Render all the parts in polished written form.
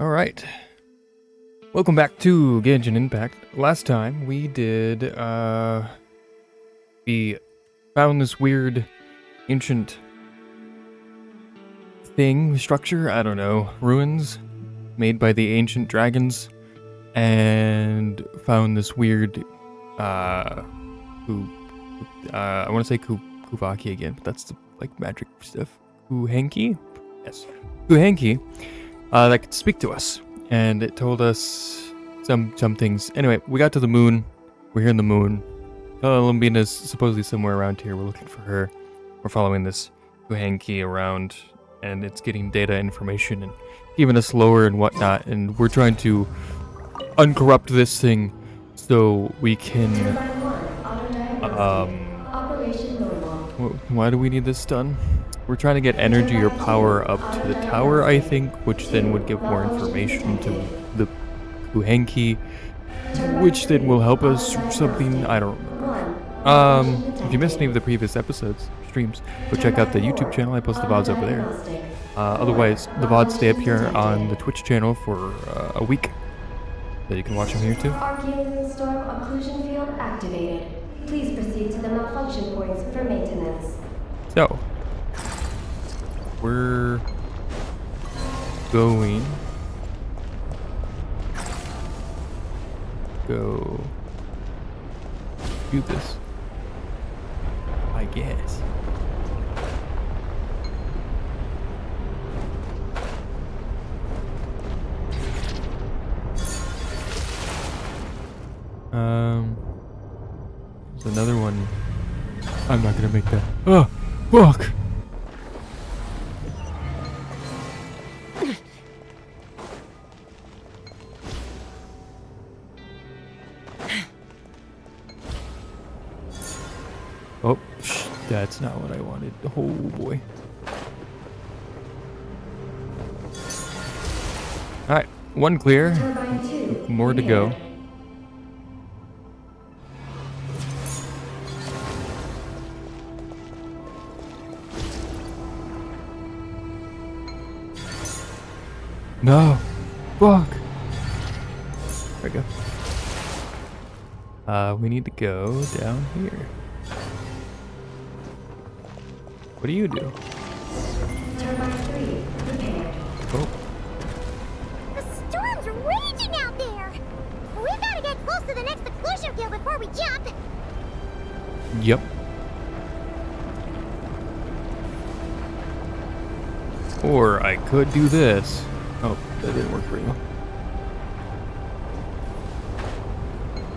Alright. Welcome back to Genshin Impact. Last time we did, we found this weird ancient structure, I don't know, ruins made by the ancient dragons, and found this weird, I want to say Kuvaki again, but that's the, like, magic stuff. Kuhenki? Yes. Kuhenki. That could speak to us, and it told us some things. Anyway, we got to the moon. We're here in the moon. Columbina is supposedly somewhere around here. We're looking for her. We're following this Kuhenki around, and it's getting data information and giving us lore and whatnot. And we're trying to uncorrupt this thing so we can. Why do we need this done? We're trying to get energy or power up to the tower, I think, which then would give more information to the Kuhenki, which then will help us something, I don't remember. If you missed any of the previous streams, go check out the YouTube channel. I post the VODs over there. Otherwise, the VODs stay up here on the Twitch channel for a week, so you can watch them here too. Storm occlusion field activated. Please proceed to the malfunction points for maintenance. So, we're going go do this, I guess. There's another one. I'm not gonna make that. Oh, fuck! Oh, that's not what I wanted. Oh boy. Alright, one clear. More to go. No! Fuck! There we go. We need to go down here. What do you do? Turbine 3 prepared. Oh. The storm's raging out there! We gotta get close to the next occlusion field before we jump! Yep. Or I could do this. Oh, that didn't work for you.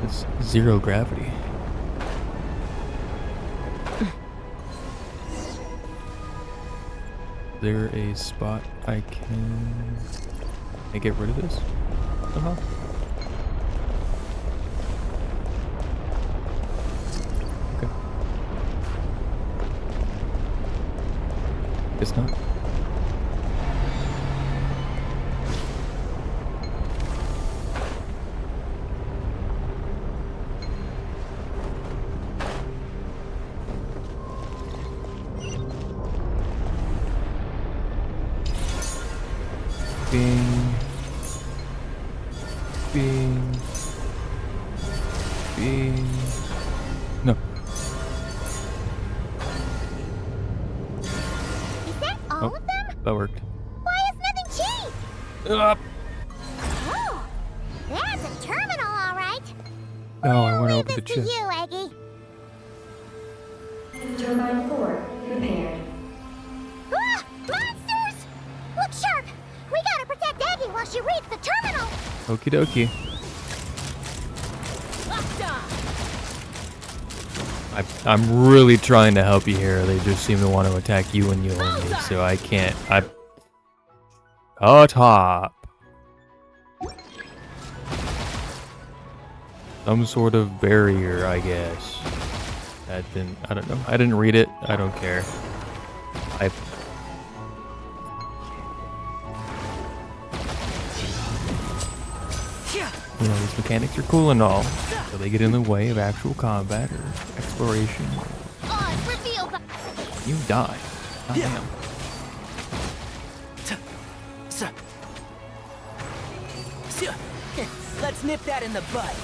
It's zero gravity. Is there a spot I get rid of this somehow? Okay. Guess not. Bing. Bing. Bing. No. Is that all of them? That worked. Why has nothing changed? Oh, that's a terminal, alright. No, I went Leave over the this to chest. you, Eggie. Turbine 4 prepared. Ah! Monsters! Look sharp! We gotta protect Eggie while she reads the terminal! Okie dokie. I'm really trying to help you here. They just seem to want to attack you and you only, so I can't. Top. Some sort of barrier, I guess. I don't know. I didn't read it. I don't care. You know, these mechanics are cool and all, so they get in the way of actual combat or exploration. You die. Not him. Let's nip that in the bud.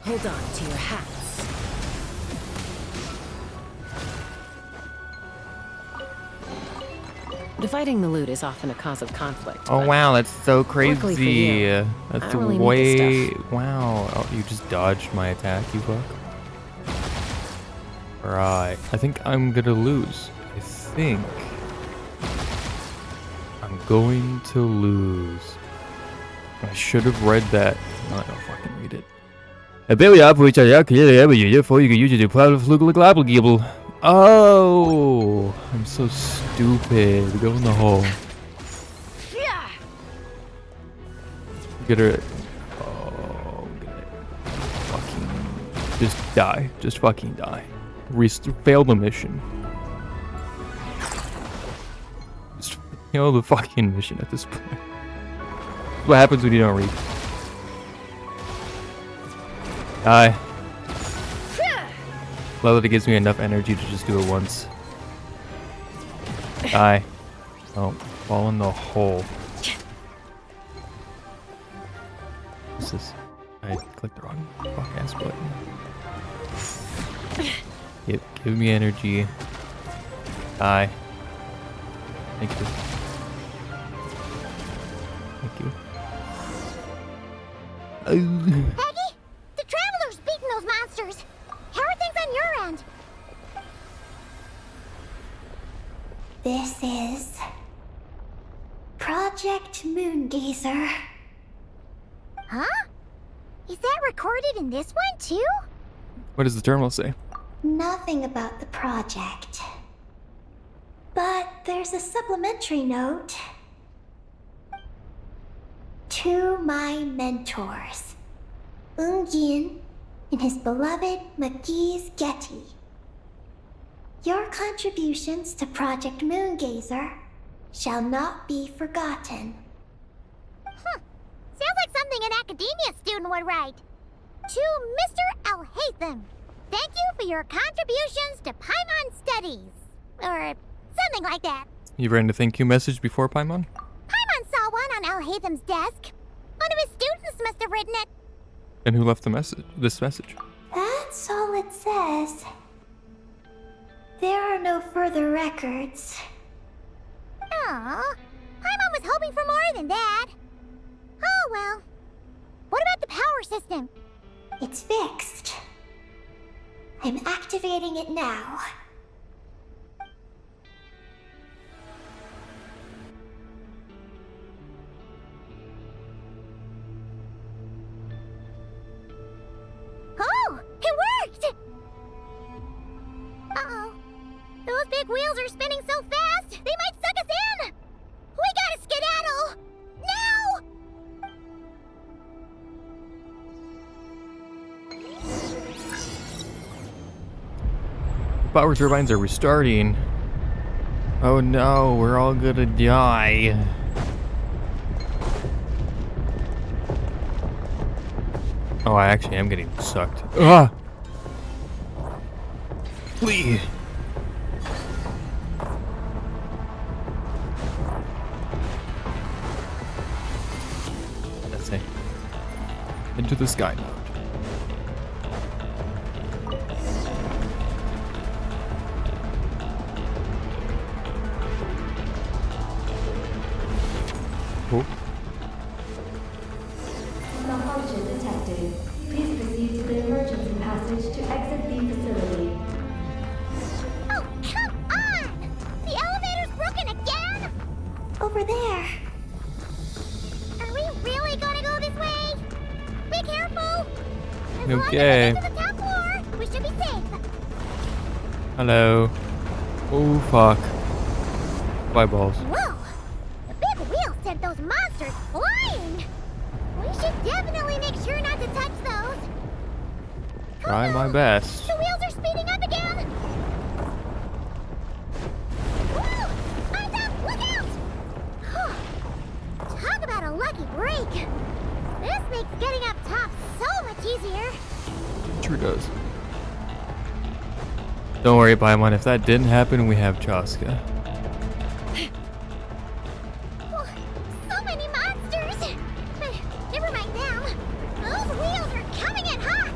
Hold on to your hats. Dividing the loot is often a cause of conflict. Oh but wow, that's so luckily for crazy. you, That's I don't really need way this stuff. wow. Oh, you just dodged my attack, you fuck. Right. I think I'm gonna lose. I think I'm going to lose. I should have read that. No, I don't fucking read it. Oh, I'm so stupid. Go in the hole. Get her. Oh, fucking. Just die. Just fucking die. Fail the mission. Just fail the fucking mission at this point. What happens when you don't read? Die. Love that it gives me enough energy to just do it once. Die. Oh, fall in the hole. What's this? I clicked the wrong fuck ass button. Give me energy. Die. Thank you. Thank you. Eggie, the Traveler's beaten those monsters. How are things on your end? This is Project Moongazer. Huh? Is that recorded in this one too? What does the terminal say? Nothing about the project. But there's a supplementary note. To my mentors, Yin and his beloved McGee's Getty. Your contributions to Project Moongazer shall not be forgotten. Sounds like something an academia student would write. To Mr. Alhaitham, thank you for your contributions to Paimon Studies. Or something like that. You written a thank you message before Paimon? Paimon saw one on Alhaitham's desk. One of his students must have written it. And who left the message? This message? That's all it says. There are no further records. Aw, Paimon was hoping for more than that. Oh well. What about the power system? It's fixed. I'm activating it now. Oh, it worked! Uh-oh. Those big wheels are spinning so fast, they might suck us in! We gotta skedaddle! Now! Power turbines are restarting. Oh no, we're all gonna die. Oh, I actually am getting sucked. Ah! Flee! That's it. Into the sky mode. Oh. Malfunction detected. Please proceed to the emergency passage to exit the facility. Oh, come on! The elevator's broken again? Over there. Are we really gonna go this way? Be careful! As long as Okay. we get to the top floor, we should be safe. Hello. Oh fuck. Fly balls. Whoa! The big wheel sent those monsters flying! We should definitely make sure not to touch those. Try Oh, my no. best. The wheels are speeding up again! Whoa! Eyes up! Look out! Talk about a lucky break! This makes getting up top so much easier. sure does. Don't worry, Paimon. If that didn't happen, we have Chaska. Oh, so many monsters! But never mind them. Those wheels are coming in hot!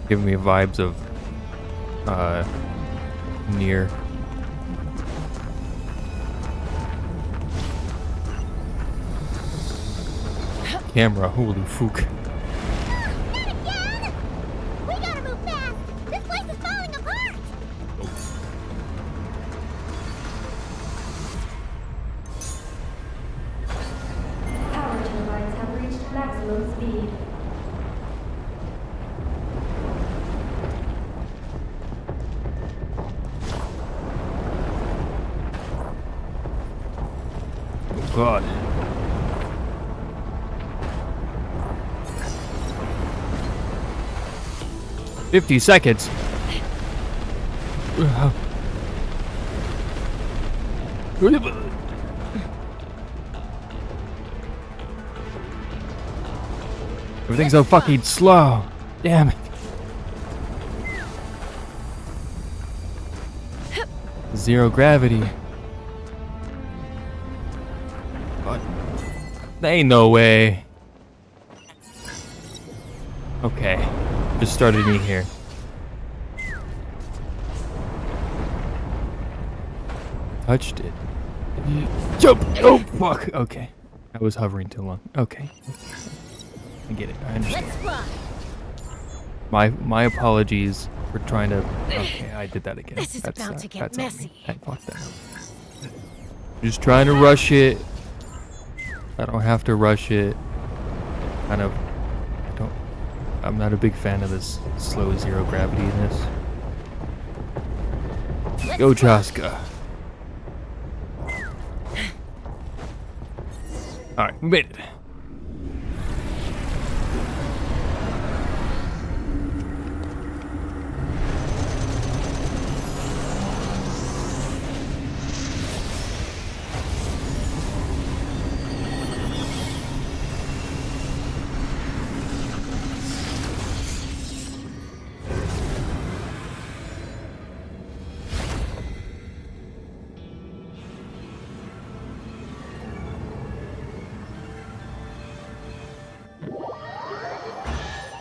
Giving me vibes of near. Camera, holy fook. Not again! We gotta move fast! This place is falling apart! Power turbines have reached maximum speed. Oh god. "50 seconds." Everything's so fucking slow. Damn it. Zero gravity. What? There ain't no way. Okay. Just started me here. Touched it. Jump! Oh fuck! Okay. I was hovering too long. Okay. I get it. I understand. Let's fly. My apologies for trying to. Okay, I did that again. This is about to get that's on me. messy. Hey, fuck that. Just trying to rush it. I don't have to rush it. Kind of. I'm not a big fan of this slow zero gravitiness. Go, Chaska. Alright, we made it.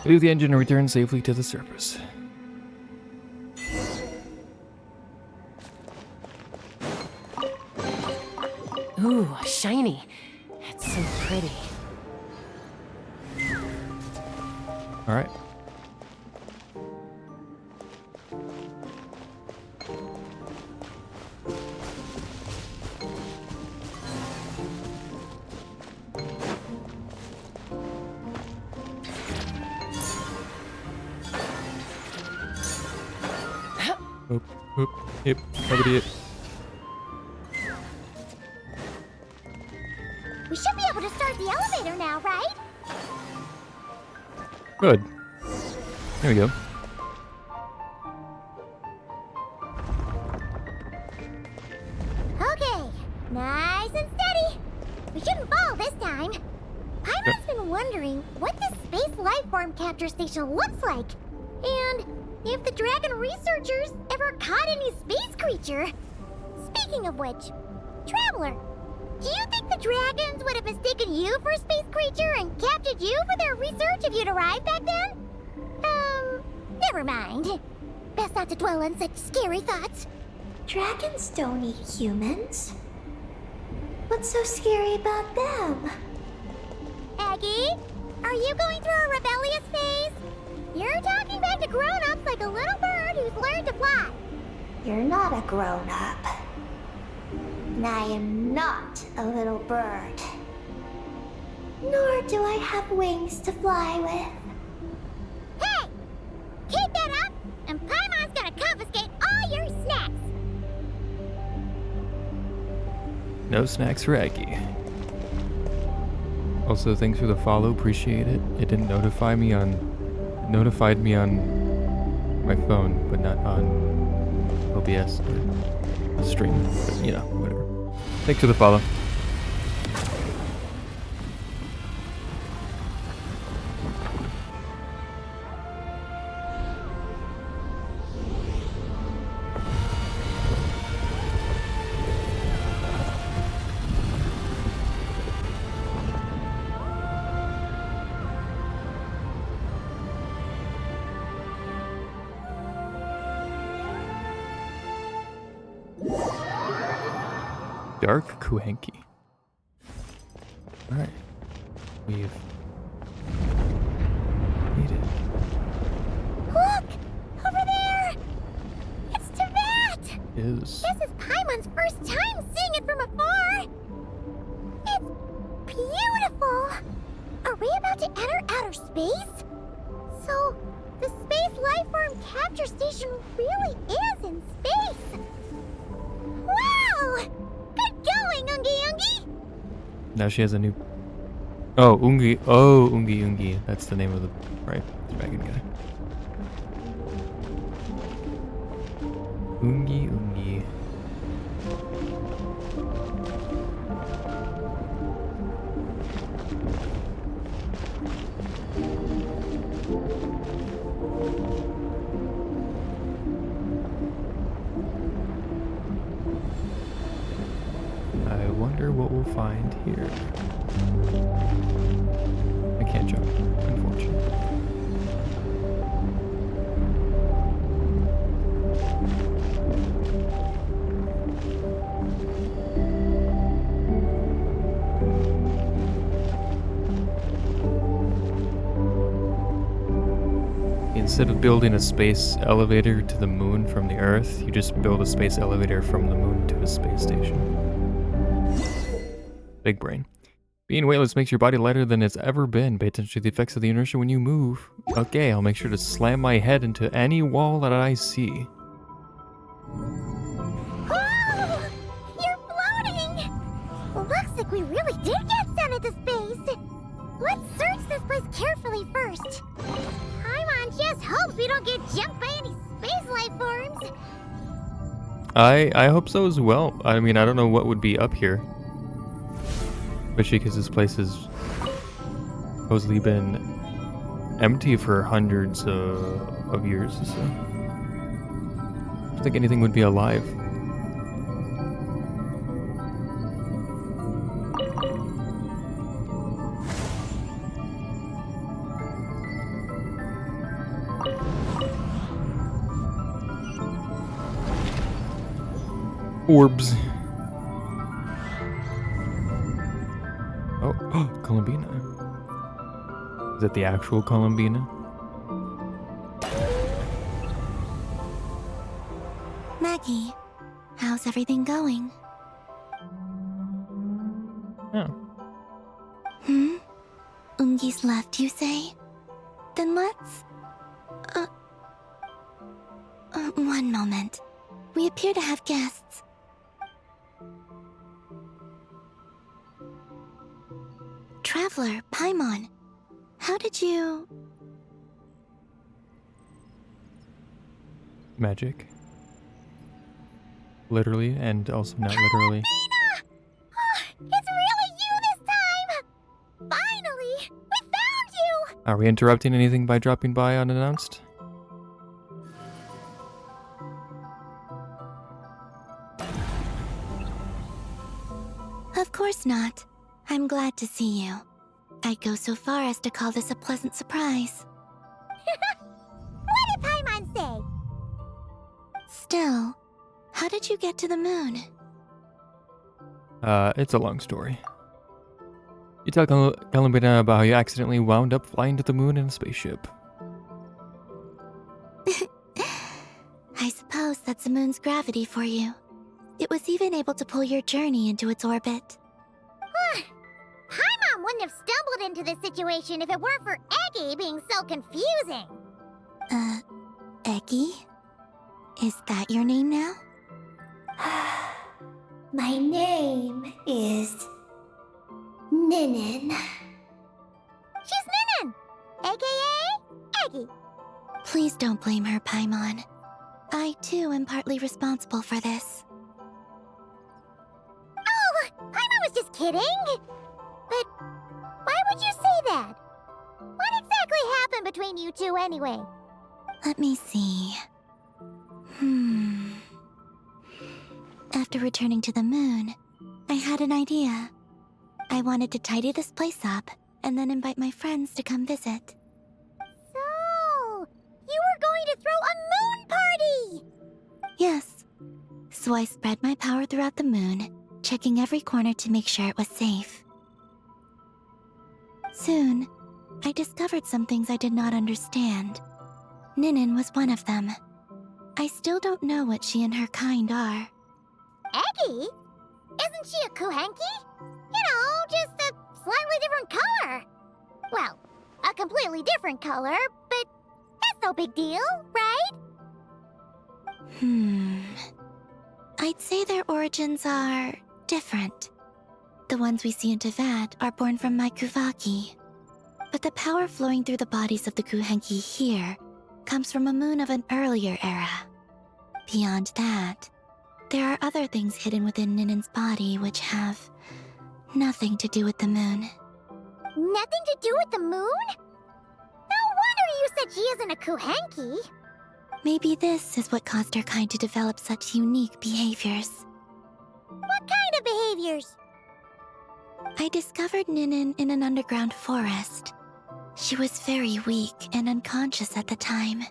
Leave the engine and return safely to the surface. Ooh, shiny. It's so pretty. Alright. Oop, oop, yep, nobody it. We should be able to start the elevator now, right? Good. There we go. Okay, nice and steady. We shouldn't fall this time. Paimon's been wondering what this space life form capture station looks like. And if the dragon researchers ever caught any space creature. Speaking of which, Traveler, do you think the dragons would have mistaken you for a space creature and captured you for their research if you'd arrived back then? Never mind. Best not to dwell on such scary thoughts. Dragons don't eat humans. What's so scary about them? Eggie, are you going through a rebellious phase? You're talking back to grown-ups like a little bird who's learned to fly. You're not a grown-up. And I am not a little bird. Nor do I have wings to fly with. Hey! Keep that up, and Paimon's gonna confiscate all your snacks! No snacks for Eggie. Also, thanks for the follow. Appreciate it. It didn't notify me on. It notified me on my phone, but not on OBS or the stream. But, you know, whatever. Thanks for the follow. Dark Kuhenki. Alright. We've made it. Look! Over there! It's Teyvat! Is. This is Paimon's first time seeing it from afar! It's beautiful! Are we about to enter outer space? So, the space lifeform capture station really is in space! Wow! Good going, Ungi Ungi! Now she has a new. Oh, Ungi. Oh, Ungi Ungi. That's the name of the right dragon guy. Ungi Ungi. I wonder what we'll find here. I can't jump, unfortunately. Instead of building a space elevator to the moon from the Earth, you just build a space elevator from the moon to a space station. Big brain. Being weightless makes your body lighter than it's ever been. Pay attention to the effects of the inertia when you move. Okay, I'll make sure to slam my head into any wall that I see. Whoa! You're floating! Looks like we really did get sent into space! Let's search this place carefully first. Paimon just hopes we don't get jumped by any space life forms. I hope so as well. I mean, I don't know what would be up here. Especially because this place has supposedly been empty for hundreds of years. So I don't think anything would be alive. Orbs. Oh, Columbina. Is that the actual Columbina? Maggie, how's everything going? Oh. Ungi's left, you say? Then let's... one moment. We appear to have guests. Traveler, Paimon, how did you... Magic. Literally, and also not literally. It's really you this time! Finally! We found you! Are we interrupting anything by dropping by unannounced? Of course not. I'm glad to see you. I'd go so far as to call this a pleasant surprise. What did Paimon say? Still, how did you get to the moon? It's a long story. You tell Columbina about how you accidentally wound up flying to the moon in a spaceship. I suppose that's the moon's gravity for you. It was even able to pull your journey into its orbit. Paimon wouldn't have stumbled into this situation if it weren't for Eggie being so confusing. Eggie? Is that your name now? My name is Ninin. She's Ninin, aka Eggie. Please don't blame her, Paimon. I too am partly responsible for this. Oh, Paimon was just kidding. But why would you say that? What exactly happened between you two anyway? Let me see. After returning to the moon, I had an idea. I wanted to tidy this place up and then invite my friends to come visit. So, you were going to throw a moon party? Yes. So I spread my power throughout the moon checking every corner to make sure it was safe. Soon, I discovered some things I did not understand. Ninin was one of them. I still don't know what she and her kind are. Eggie? Isn't she a Kuhenki? You know, just a slightly different color. Well, a completely different color, but that's no big deal, right? I'd say their origins are different. The ones we see in Teyvat are born from my Kuvaki. But the power flowing through the bodies of the Kuhenki here comes from a moon of an earlier era. Beyond that, there are other things hidden within Ninin's body which have nothing to do with the moon. Nothing to do with the moon? No wonder you said she isn't a Kuhenki. Maybe this is what caused her kind to develop such unique behaviors. What kind of behaviors? I discovered Ninin in an underground forest. She was very weak and unconscious at the time.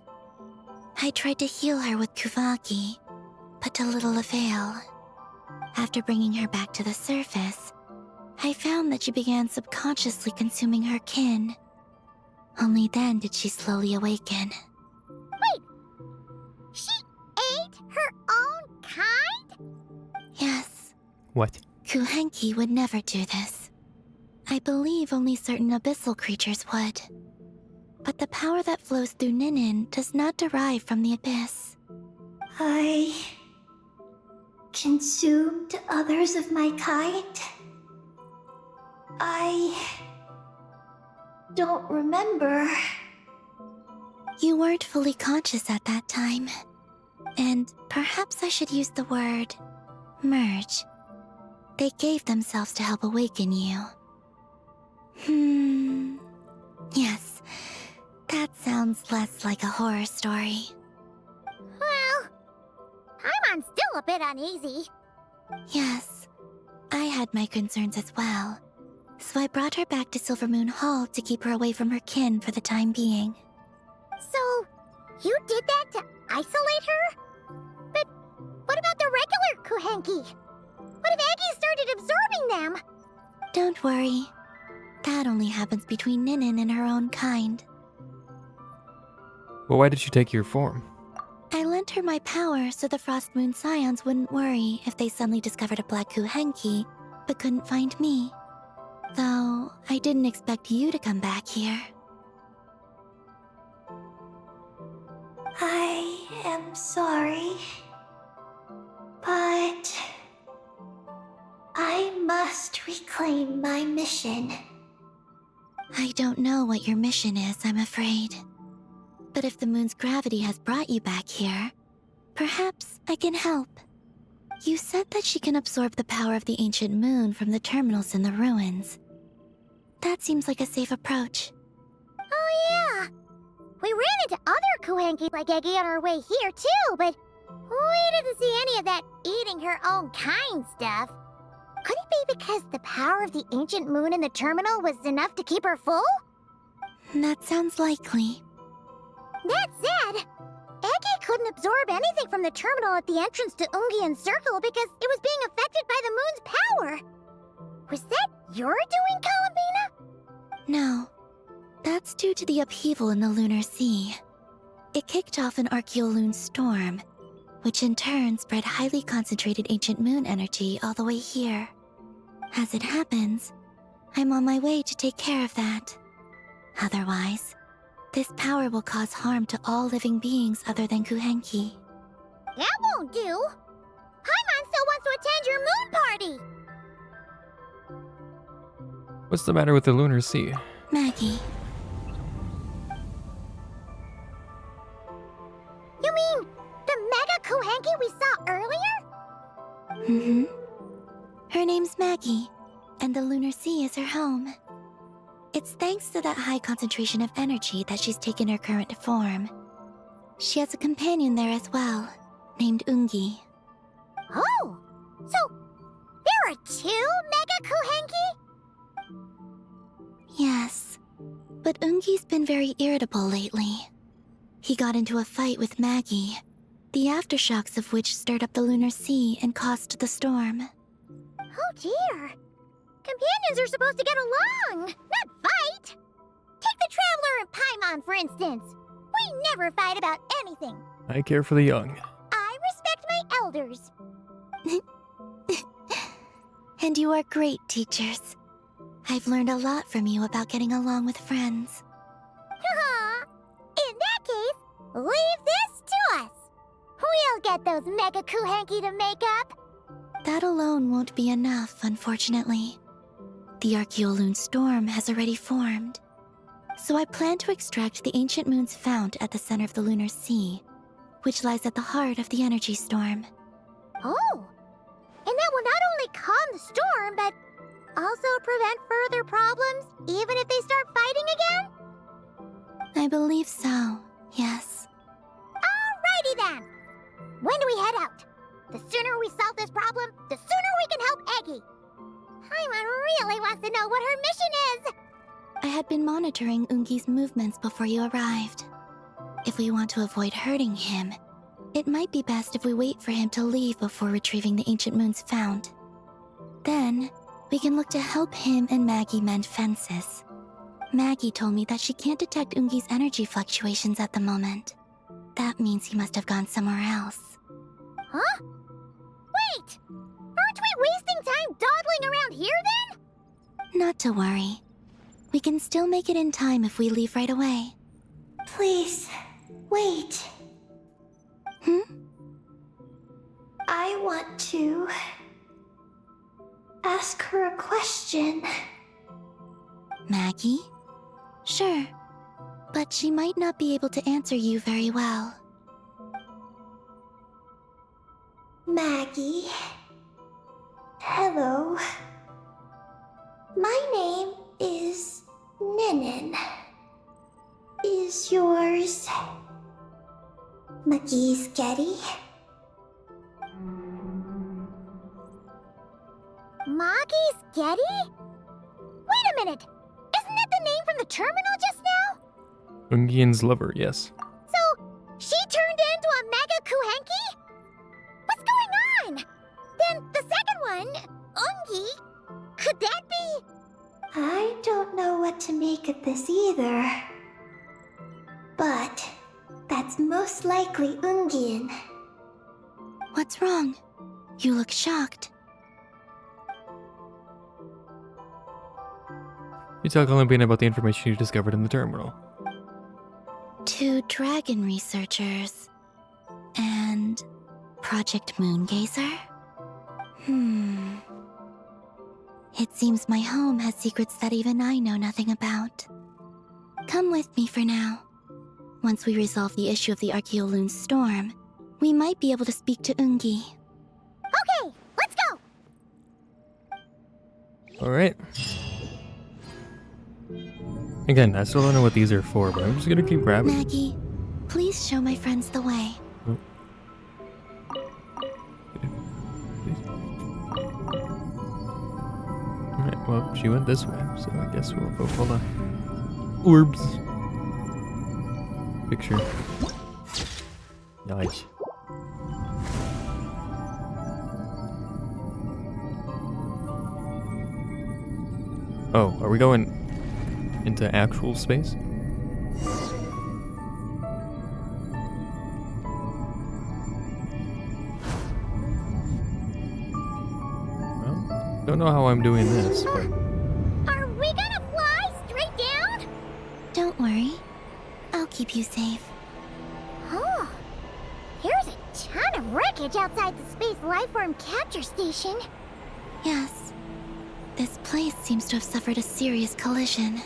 I tried to heal her with Kuvaki, but to little avail. After bringing her back to the surface, I found that she began subconsciously consuming her kin. Only then did she slowly awaken. Wait! She ate her own kind? Yes. What? Kuhenki would never do this. I believe only certain abyssal creatures would. But the power that flows through Ninin does not derive from the abyss. I consumed others of my kind? I don't remember. You weren't fully conscious at that time. And perhaps I should use the word merge. They gave themselves to help awaken you. Yes, that sounds less like a horror story. Well, I'm still a bit uneasy. Yes, I had my concerns as well. So I brought her back to Silvermoon Hall to keep her away from her kin for the time being. So, you did that to isolate her? But what about the regular Kuhenki? What if Eggie started absorbing them? Don't worry. That only happens between Ninin and her own kind. Well, why did she take your form? I lent her my power so the Frost Moon Scions wouldn't worry if they suddenly discovered a black Kuhenki, but couldn't find me. Though, I didn't expect you to come back here. I am sorry, but I must reclaim my mission. I don't know what your mission is, I'm afraid. But if the moon's gravity has brought you back here, perhaps I can help. You said that she can absorb the power of the ancient moon from the terminals in the ruins. That seems like a safe approach. Oh yeah! We ran into other Kuhenki like Eggie on our way here too, but we didn't see any of that eating her own kind stuff. Could it be because the power of the ancient moon in the terminal was enough to keep her full? That sounds likely. That said, Eggie couldn't absorb anything from the terminal at the entrance to Ungian Circle because it was being affected by the moon's power. Was that your doing, Columbina? No. That's due to the upheaval in the lunar sea. It kicked off an Archeoloon storm, which in turn spread highly concentrated ancient moon energy all the way here. As it happens, I'm on my way to take care of that. Otherwise, this power will cause harm to all living beings other than Kuhenki. That won't do! Paimon still wants to attend your moon party! What's the matter with the lunar sea? Maggie. You mean the Mega Kuhenki we saw earlier? Mm-hmm. Her name's Maggie, and the lunar sea is her home. It's thanks to that high concentration of energy that she's taken her current form. She has a companion there as well, named Ungi. Oh! So, there are two Mega Kuhenki? Yes, but Ungi's been very irritable lately. He got into a fight with Maggie, the aftershocks of which stirred up the lunar sea and caused the storm. Oh dear. Companions are supposed to get along, not fight. Take the Traveler and Paimon, for instance. We never fight about anything. I care for the young. I respect my elders. And you are great teachers. I've learned a lot from you about getting along with friends. In that case, leave this to us. We'll get those Mega Kuhenki to make up. That alone won't be enough, unfortunately. The Archeoloon storm has already formed. So I plan to extract the ancient moon's fount at the center of the lunar sea, which lies at the heart of the energy storm. Oh, and that will not only calm the storm, but also prevent further problems, even if they start fighting again? I believe so, yes. Alrighty then. When do we head out? The sooner we solve this problem, the sooner we can help Eggie. Paimon really wants to know what her mission is. I had been monitoring Ungi's movements before you arrived. If we want to avoid hurting him, it might be best if we wait for him to leave before retrieving the ancient moon's fount. Then, we can look to help him and Maggie mend fences. Maggie told me that she can't detect Ungi's energy fluctuations at the moment. That means he must have gone somewhere else. Huh? Wait! Aren't we wasting time dawdling around here then? Not to worry. We can still make it in time if we leave right away. Please, wait. I want to ask her a question. Maggie? Sure. But she might not be able to answer you very well. Maggie. Hello. My name is Ninin. Is yours McGee's Getty? Maggie's Getty? Wait a minute! Isn't that the name from the terminal just now? Ungian's lover, yes. So, she turned into a Mega Kuhenki? What's going on? Then the second one, Ungi, could that be? I don't know what to make of this either. But that's most likely Ungian. What's wrong? You look shocked. You tell Columbina about the information you discovered in the terminal. 2 dragon researchers. And Project Moongazer? It seems my home has secrets that even I know nothing about. Come with me for now. Once we resolve the issue of the Archeoloon storm, we might be able to speak to Ungi. Okay, let's go! Alright. Again, I still don't know what these are for, but I'm just gonna keep grabbing. Maggie, please show my friends the way. Alright, well, she went this way, so I guess we'll go. Hold on. Orbs. Picture. Nice. Oh, are we going into actual space? Well, don't know how I'm doing this, but Are we gonna fly straight down? Don't worry. I'll keep you safe. Oh, here's a ton of wreckage outside the Space Lifeform Capture Station. Yes. This place seems to have suffered a serious collision.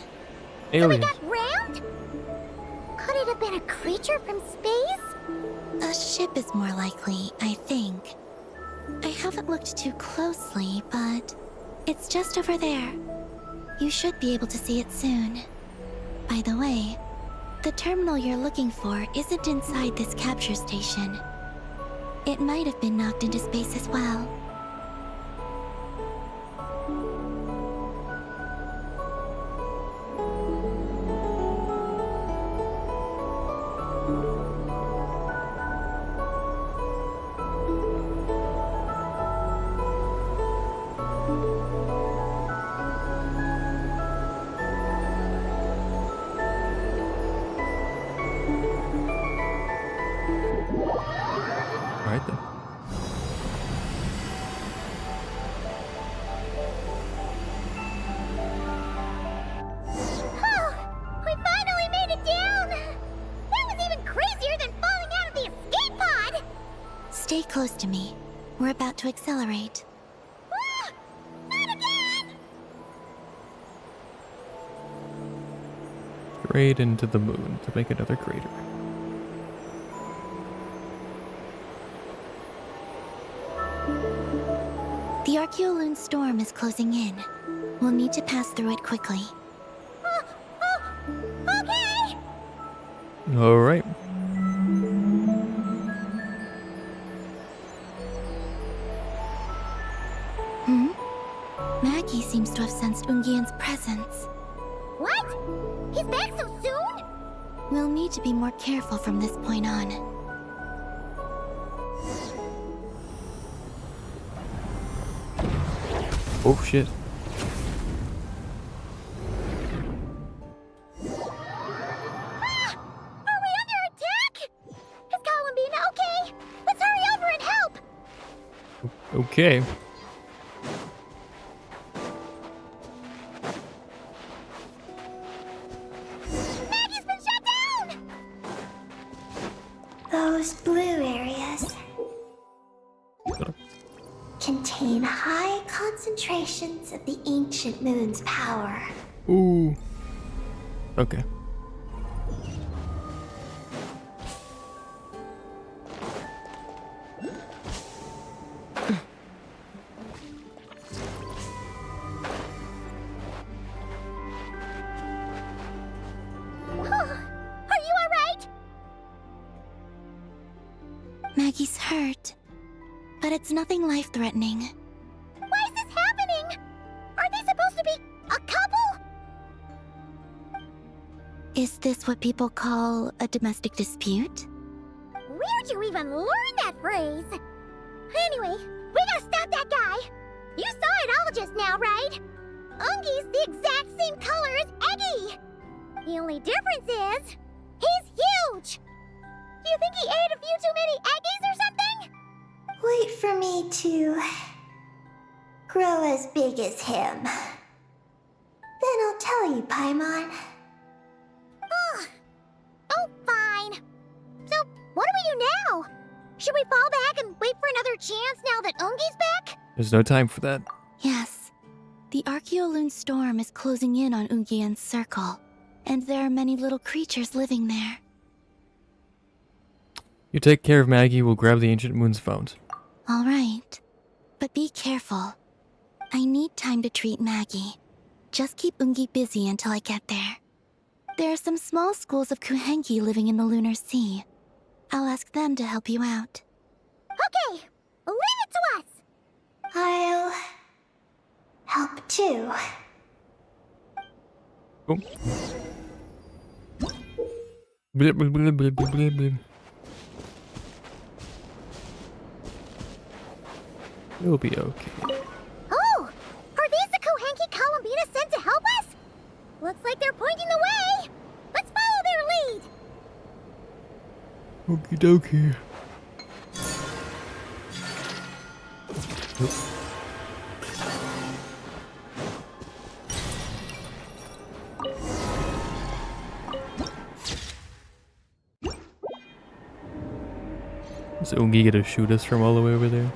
We aliens. got rammed? Could it have been a creature from space? A ship is more likely, I think. I haven't looked too closely, but it's just over there. You should be able to see it soon. By the way, the terminal you're looking for isn't inside this capture station. It might have been knocked into space as well. close to me. We're about to accelerate. Ah! Not again! Straight into the moon to make another crater. The Archeoloon storm is closing in. We'll need to pass through it quickly. Okay! All right. Maggie seems to have sensed Ungian's presence. What? He's back so soon? We'll need to be more careful from this point on. Oh shit. Are we under attack? Is Columbina okay? Let's hurry over and help! Okay. Maggie's been shut down! Those blue areas contain high concentrations of the ancient moon's power. Ooh. Okay. Are you alright? Maggie's hurt, but it's nothing life-threatening. Why is this happening? Are they supposed to be a couple? Is this what people call a domestic dispute? Where'd you even learn that phrase? Anyway, we gotta stop that guy. You saw it all just now, right? Ungi's the exact same color as Eggie. The only difference is, he's huge. Do you think he ate a few too many Eggies or something? Wait for me to grow as big as him. Then I'll tell you, Paimon. Ugh. Oh, fine. So, what do we do now? Should we fall back and wait for another chance now that Ungi's back? There's no time for that. Yes. The Archeoloon storm is closing in on Ungian's circle, and there are many little creatures living there. You take care of Maggie, we'll grab the Ancient Moon's phones. All right. But be careful. I need time to treat Maggie. Just keep Ungi busy until I get there. There are some small schools of Kuhenki living in the Lunar Sea. I'll ask them to help you out. Okay, leave it to us. I'll help too. Oh. Blip, blip, blip, blip, blip, blip, blip. You'll be okay. Oh, are these the Kuhenki Columbina sent to help us? Looks like they're pointing the way. Let's follow their lead. Okie dokie. Is Ungi gonna shoot us from all the way over there?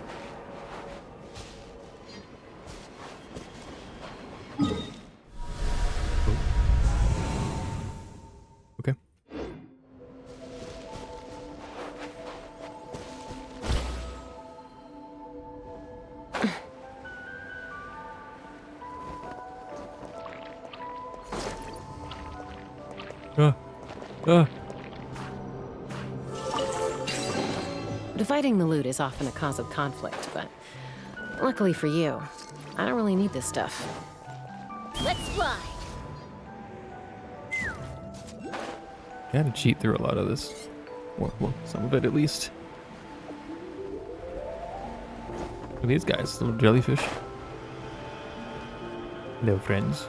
Okay. Ah. Dividing the loot is often a cause of conflict, but luckily for you, I don't really need this stuff. Let's ride! Gotta cheat through a lot of this. Well, some of it at least. Look at these guys, little jellyfish. Hello, friends.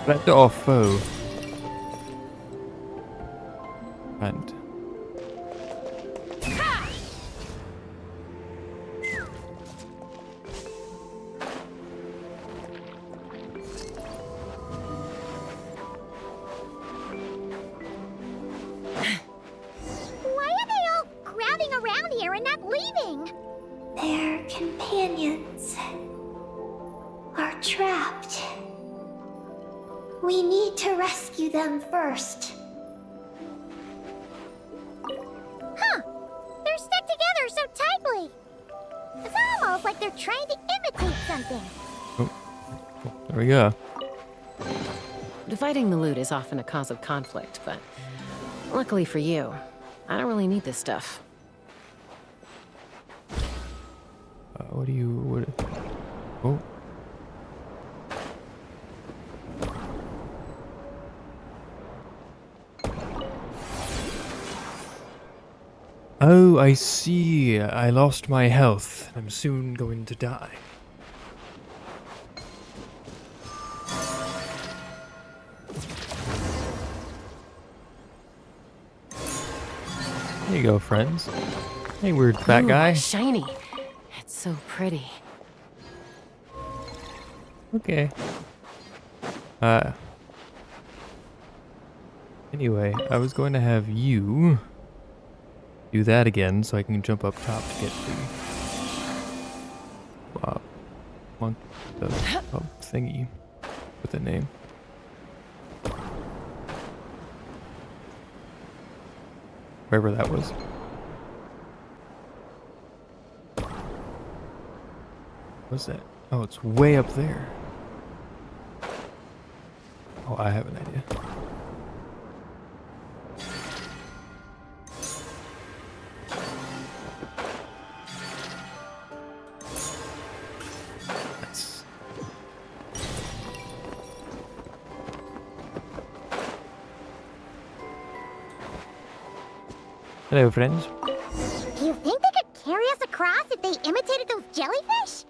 Friend or foe? Friend. Why are they all crowding around here and not leaving? companions are trapped. We need to rescue them first. Huh. They're stuck together so tightly. It's almost like they're trying to imitate something. There we go. Dividing the loot is often a cause of conflict, but luckily for you, I don't really need this stuff. What do you... Oh. Oh, I see. I lost my health. I'm soon going to die. There you go, friends. Hey, weird fat Ooh, guy. Shiny. It's so pretty. Okay. Anyway, I was going to have you do that again so I can jump up top to get the thingy with a name. Wherever that was. What's that? Oh, it's way up there. Oh, I have an idea. Nice. Hello, friends. Do you think they could carry us across if they imitated those jellyfish?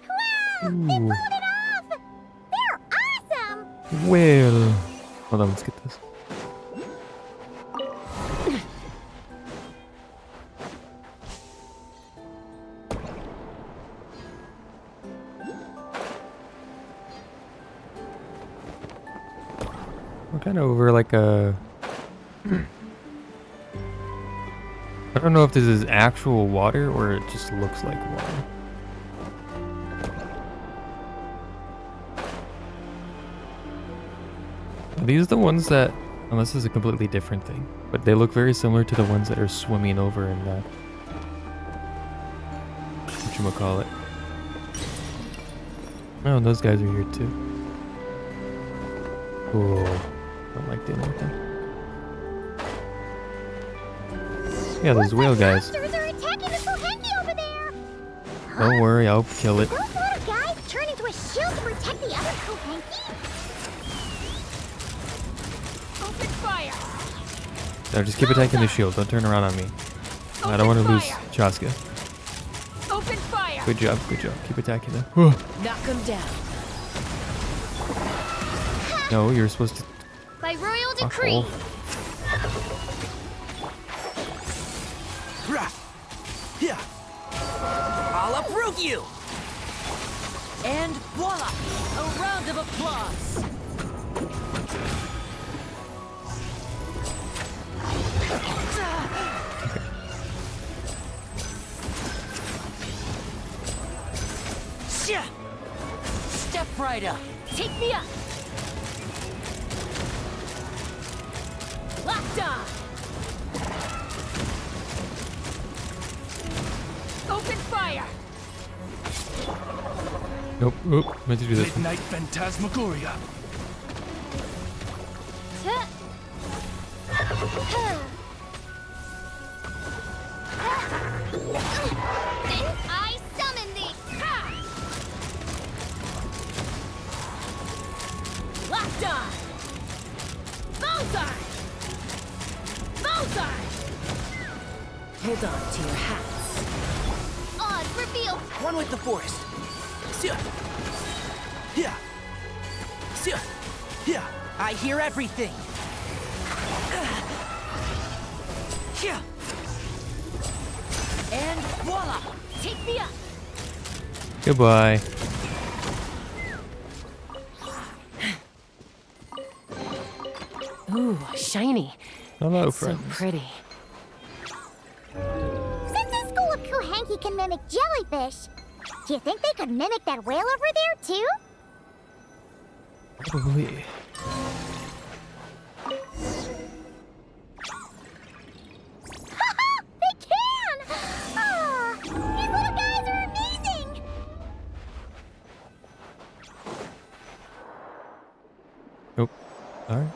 Wow! They Ooh. pulled it off! They're awesome! Well, hold on, let's get this. We're kind of over like a... I don't know if this is actual water or it just looks like water. Are these the ones that, unless this is a completely different thing, but they look very similar to the ones that are swimming over in that, whatchamacallit. Oh, and those guys are here too. Cool. I don't like dealing with them. Yeah, those whale guys. Monsters are attacking the Kohenki over there! Don't worry, I'll kill it. Those little guys turn into a shield to protect the other Kohenki? Open fire! No, just keep attacking the shield. Don't turn around on me. I don't want to lose Chaska. Open fire! Good job, good job. Keep attacking them. Knock them down. No, you're supposed to... By royal Oh, decree! Yeah. I'll uproot you. And voila! A round of applause. Step right up. Take me up! Locked on! Open fire! Nope, oop, meant to do this one. Midnight Phantasmagoria. I summon thee! Locked on! Bullseye! Bullseye! Hold on to your hats. Odds revealed! One with the force. Yeah. Yeah. I hear everything. Yeah. And voila! Take me up! Goodbye. Ooh, shiny. Hello, It's so friends. pretty. Since this school of Kohenki can mimic jellyfish, Do you think they could mimic that whale over there, too? Probably. They can! Oh, these little guys are amazing! Nope. Alright.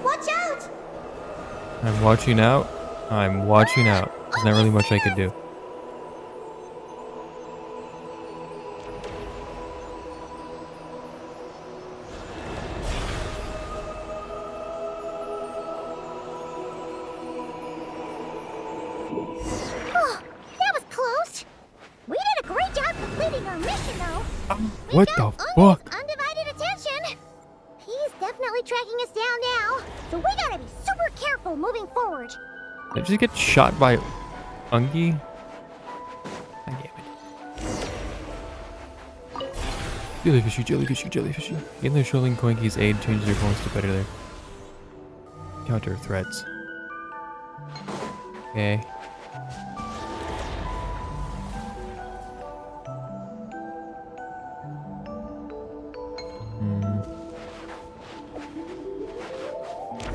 Watch out! I'm watching out. I'm watching out. There's not really much I could do. Oh, that was close. We did a great job completing our mission, though. What the fuck? Undivided attention. He's definitely tracking us down now, so we gotta be super careful moving forward. Did I just get shot by Ungi? God damn it. Jellyfishy, jellyfishy, jellyfishy. In the showing Koinki's aid changes your phones to better there. Counter threats. Okay.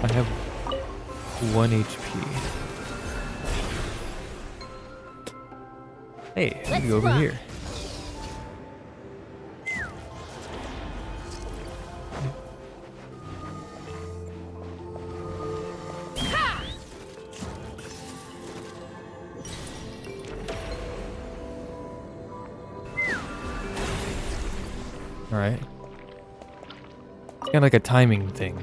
I have 1 HP. Hey, let me go over here. Alright. It's kind of like a timing thing.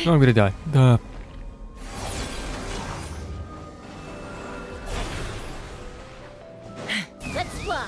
No, I'm gonna die. Duh. Let's fly.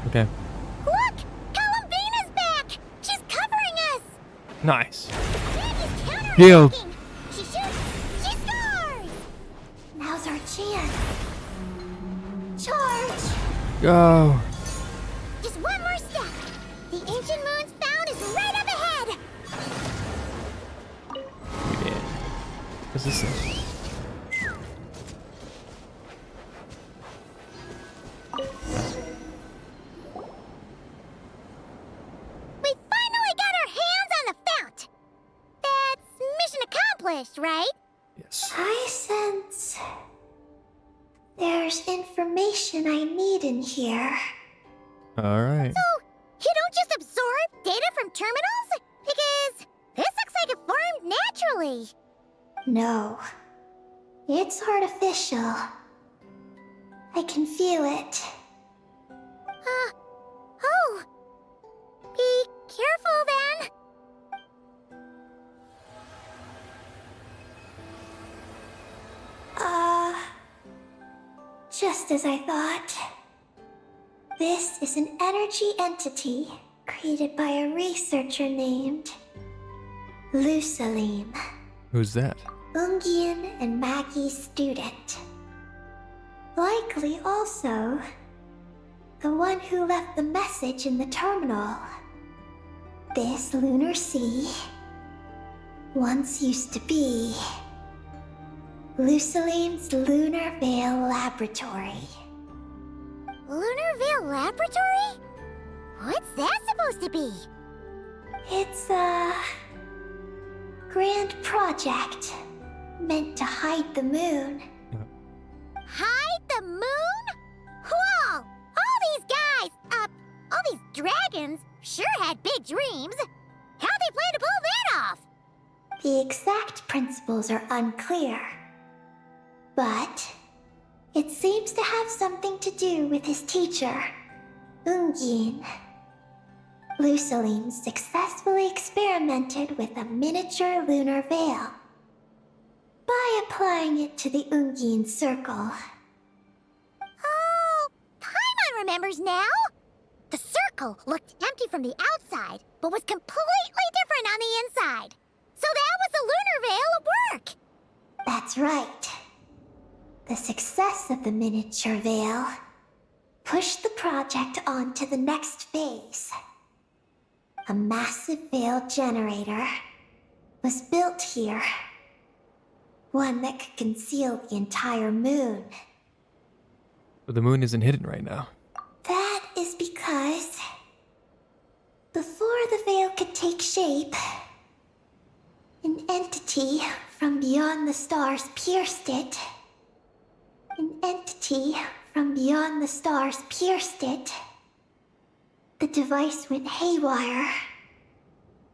Okay. Look! Columbina's back! She's covering us! Nice. Maggie's Healed. counterattacking! She shoots! She scores! Now's our chance. Charge! Go. Just one more step. The ancient moon's found is right up ahead! Yeah. What's this thing? We finally got our hands on the fount! That's mission accomplished, right? Yes. I sense there's information I need in here. Alright. So, you don't just absorb data from terminals? Because this looks like it formed naturally. No, it's artificial. I can feel it. Oh. Be careful then. Just as I thought. This is an energy entity created by a researcher named Lusalim, Who's that? Ungian and Maggie's student. Likely also the one who left the message in the terminal. This lunar sea once used to be Lusalim's Lunar Veil Laboratory. Lunar Veil Laboratory? What's that supposed to be? It's a grand project meant to hide the moon. Hide the moon? Whoa! All these guys, all these dragons sure had big dreams. How they plan to pull that off? The exact principles are unclear, but it seems to have something to do with his teacher, Ungin. Luceline successfully experimented with a miniature lunar veil by applying it to the Ungin circle. Oh, Paimon remembers now. The circle looked empty from the outside, but was completely different on the inside. So that was the lunar veil at work. That's right. The success of the miniature veil pushed the project on to the next phase. A massive veil generator was built here. One that could conceal the entire moon. But the moon isn't hidden right now. That is because before the veil could take shape, an entity from beyond the stars pierced it. An entity from beyond the stars pierced it. The device went haywire.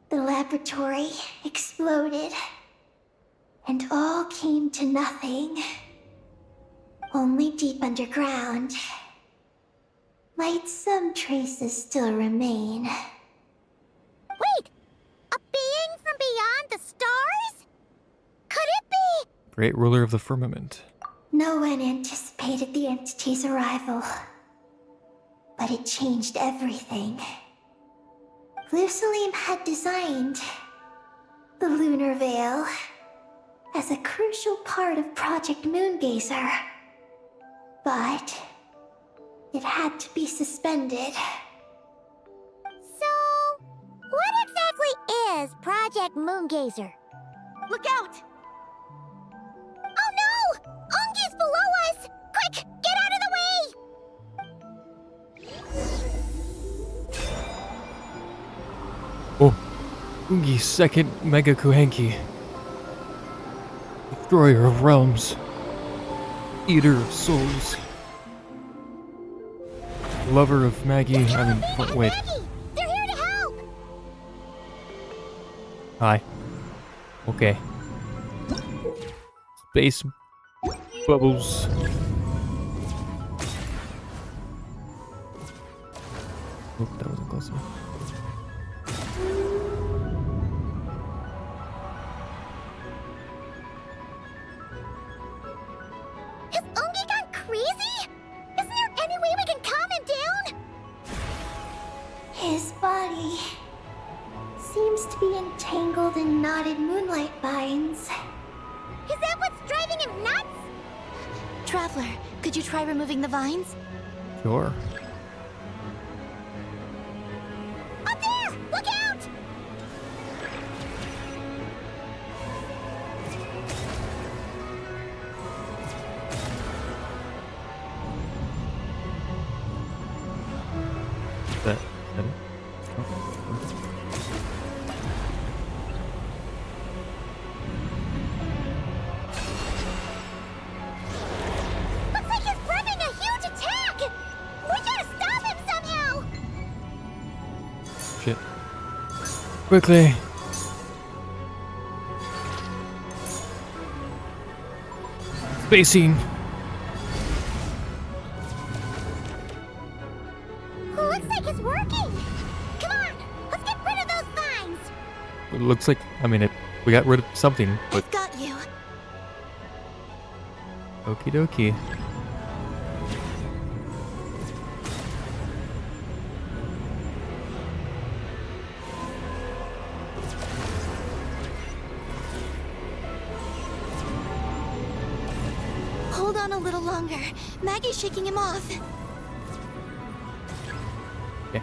The laboratory exploded. And all came to nothing. Only deep underground might some traces still remain. Wait! A being from beyond the stars? Could it be? Great ruler of the firmament. No one anticipated the entity's arrival. But it changed everything. Luceline had designed the lunar veil as a crucial part of Project Moongazer. But it had to be suspended. So, what exactly is Project Moongazer? Look out! Oh no! Ungi's below us! Quick, get out of the way! Oh, Ungi's second Mega Kuhenki. Destroyer of realms. Eater of souls. Lover of Maggie. I mean, wait. Maggie! They're here to help! Hi. Okay. Space bubbles. Oh, that wasn't close enough. Has Ungi gone crazy? Isn't there any way we can calm him down? His body seems to be entangled in knotted moonlight vines. Is that what's driving him nuts? Traveler, could you try removing the vines? Sure. Up there! Look out! That it? Looks like he's prepping a huge attack! We gotta stop him somehow! Shit. Quickly. Spacing. Looks like it's working! Come on, let's get rid of those vines! It looks like, I mean, we got rid of something, but I've got you. okie dokie. Hold on a little longer. Maggie's shaking him off. Okay.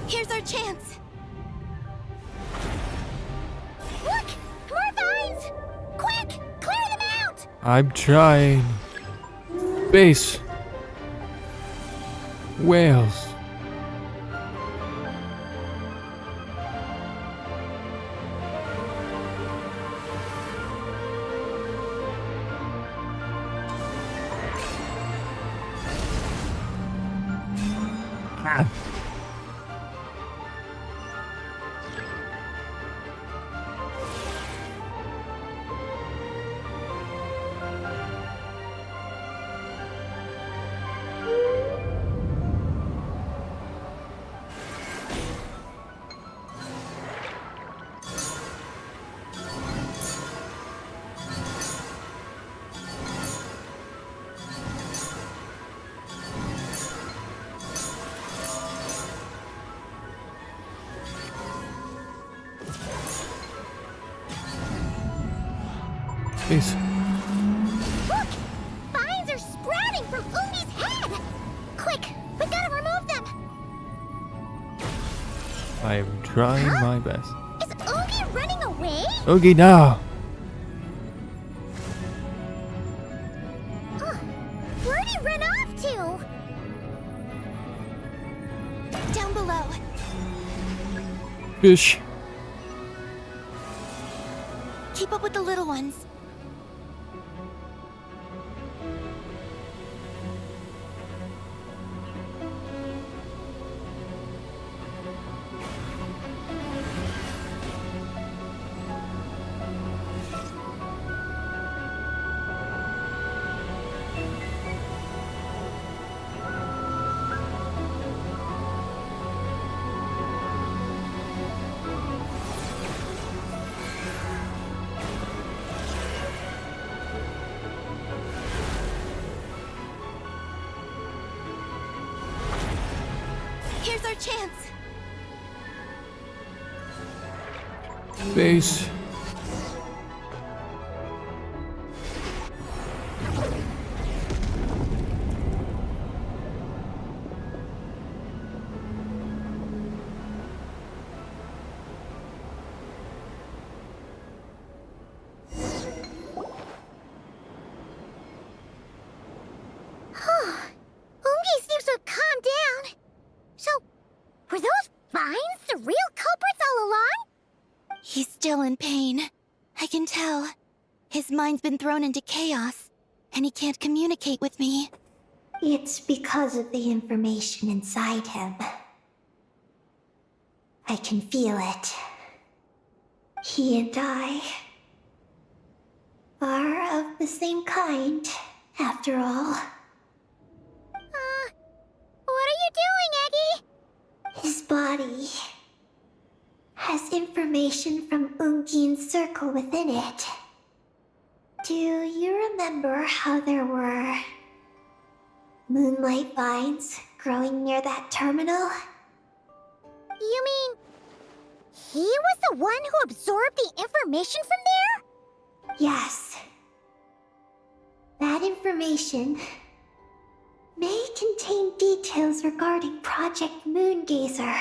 Here's our chance. Look! More vines! Quick! Clear them out! I'm trying. Base. Whales. Base. Look! Vines are sprouting from Ungi's head! Quick! We gotta remove them! I am trying my best. Is Ungi running away? Okay, now. Where'd he run off to? Down below. Fish. Keep up with the little ones. Here's our chance. Base. Ungi seems to have calmed down. So, were those vines the real culprits all along? He's still in pain. I can tell. His mind's been thrown into chaos, and he can't communicate with me. It's because of the information inside him. I can feel it. He and I are of the same kind, after all. What are you doing, Eggie? His body has information from Ungin's circle within it. Do you remember how there were moonlight vines growing near that terminal? You mean he was the one who absorbed the information from there? Yes. That information may contain details regarding Project Moongazer.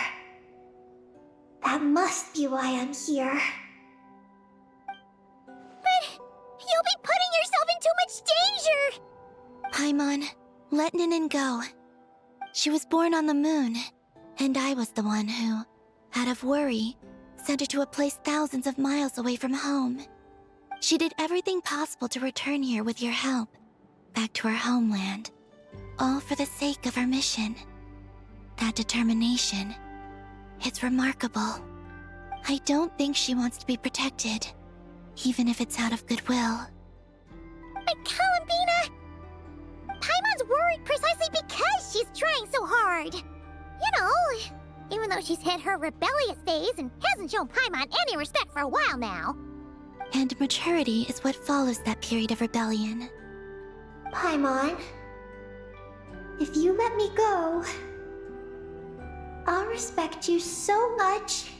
That must be why I'm here. But you'll be putting yourself in too much danger! Paimon, let Ninin go. She was born on the moon, and I was the one who, out of worry, sent her to a place thousands of miles away from home. She did everything possible to return here with your help, back to her homeland, all for the sake of our mission. That determination, it's remarkable. I don't think she wants to be protected, even if it's out of goodwill. But Columbina! Paimon's worried precisely because she's trying so hard. You know, even though she's hit her rebellious phase and hasn't shown Paimon any respect for a while now. And maturity is what follows that period of rebellion. Paimon, if you let me go, I'll respect you so much,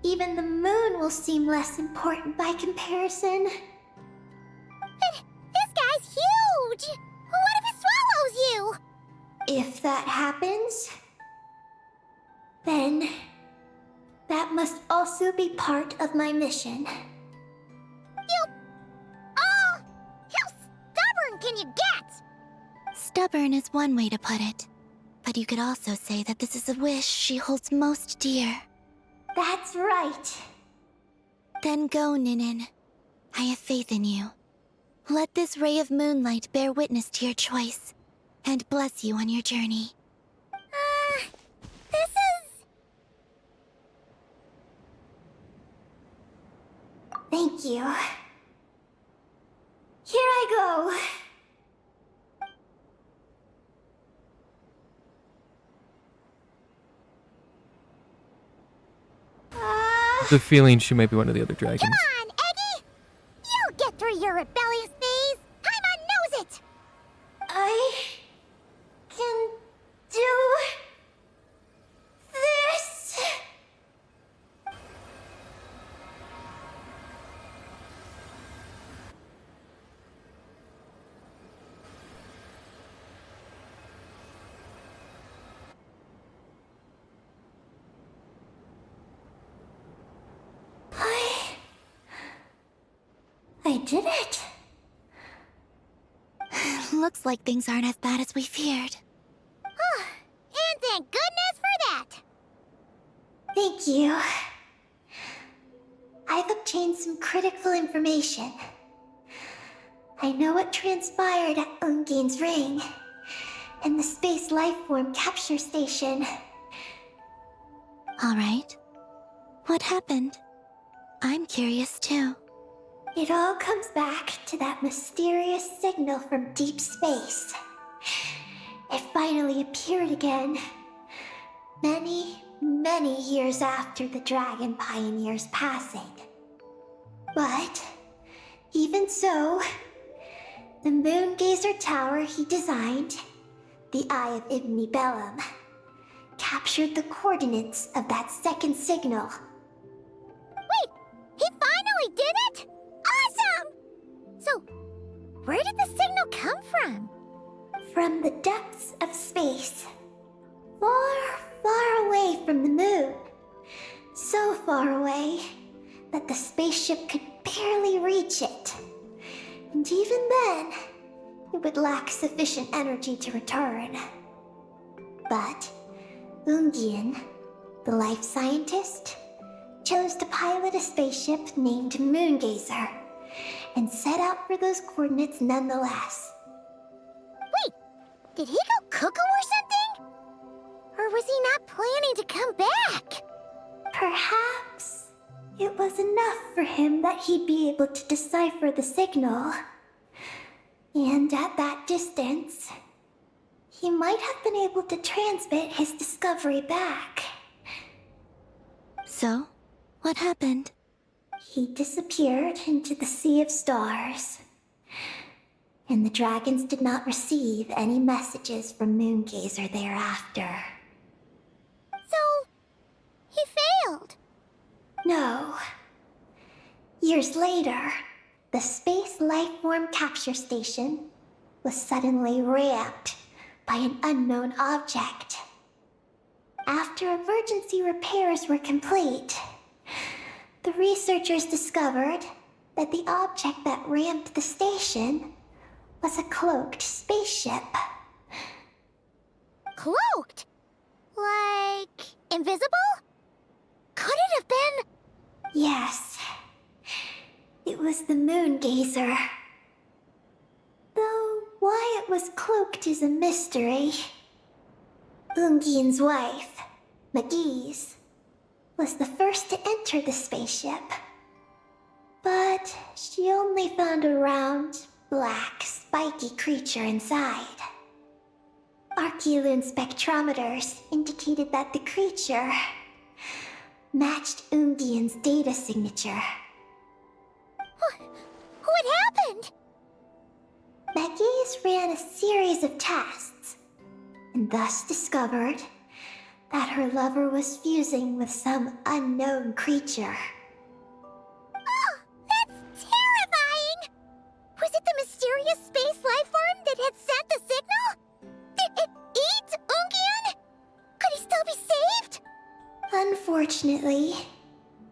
even the moon will seem less important by comparison. But this guy's huge! What if it swallows you? If that happens, Then, that must also be part of my mission. Oh! How stubborn can you get? Stubborn is one way to put it. But you could also say that this is a wish she holds most dear. That's right. Then go, Ninin. I have faith in you. Let this ray of moonlight bear witness to your choice, and bless you on your journey. This is... Thank you. Here I go. The feeling she might be one of the other dragons. Come on, Eggie! You'll get through your rebellious phase! Paimon knows it! I can do this. I did it. Looks like things aren't as bad as we feared. And thank goodness for that! Thank you. I've obtained some critical information. I know what transpired at Ungein's ring and the space lifeform capture station. All right. What happened? I'm curious too. It all comes back to that mysterious signal from deep space. It finally appeared again. Many, many years after the Dragon Pioneer's passing. But, even so, the Moongazer Tower he designed, the Eye of Ibn Bellum, captured the coordinates of that second signal. Wait! He finally did it?! Awesome! So, where did the signal come from? From the depths of space. Far, far away from the moon. So far away that the spaceship could barely reach it. And even then, it would lack sufficient energy to return. But Ungien, the life scientist, chose to pilot a spaceship named Moongazer and set out for those coordinates nonetheless. Wait, did he go cuckoo or something? Or was he not planning to come back? Perhaps it was enough for him that he'd be able to decipher the signal. And at that distance, he might have been able to transmit his discovery back. So, what happened? He disappeared into the sea of stars. And the dragons did not receive any messages from Moongazer thereafter. So, he failed. No. Years later, the Space Lifeform Capture Station was suddenly ramped by an unknown object. After emergency repairs were complete, the researchers discovered that the object that ramped the station was a cloaked spaceship. Cloaked? Like, invisible? Could it have been... Yes. It was the Moongazer. Though why it was cloaked is a mystery. Ungein's wife, McGee's, was the first to enter the spaceship. But she only found a round, black, spiky creature inside. Archeloon spectrometers indicated that the creature matched Ungein's data signature. What happened? McGee's ran a series of tests, and thus discovered that her lover was fusing with some unknown creature. Oh, that's terrifying! Was it the mysterious space lifeform that had sent the signal? Did it eat Ungien? Could he still be saved? Unfortunately,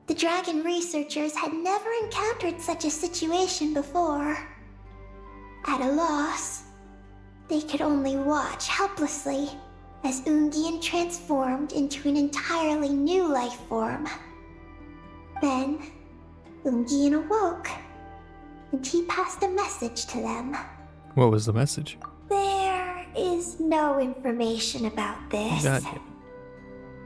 the dragon researchers had never encountered such a situation before. At a loss, they could only watch helplessly as Ungian transformed into an entirely new life form. Then, Ungian awoke, and he passed a message to them. What was the message? There is no information about this. God damn it.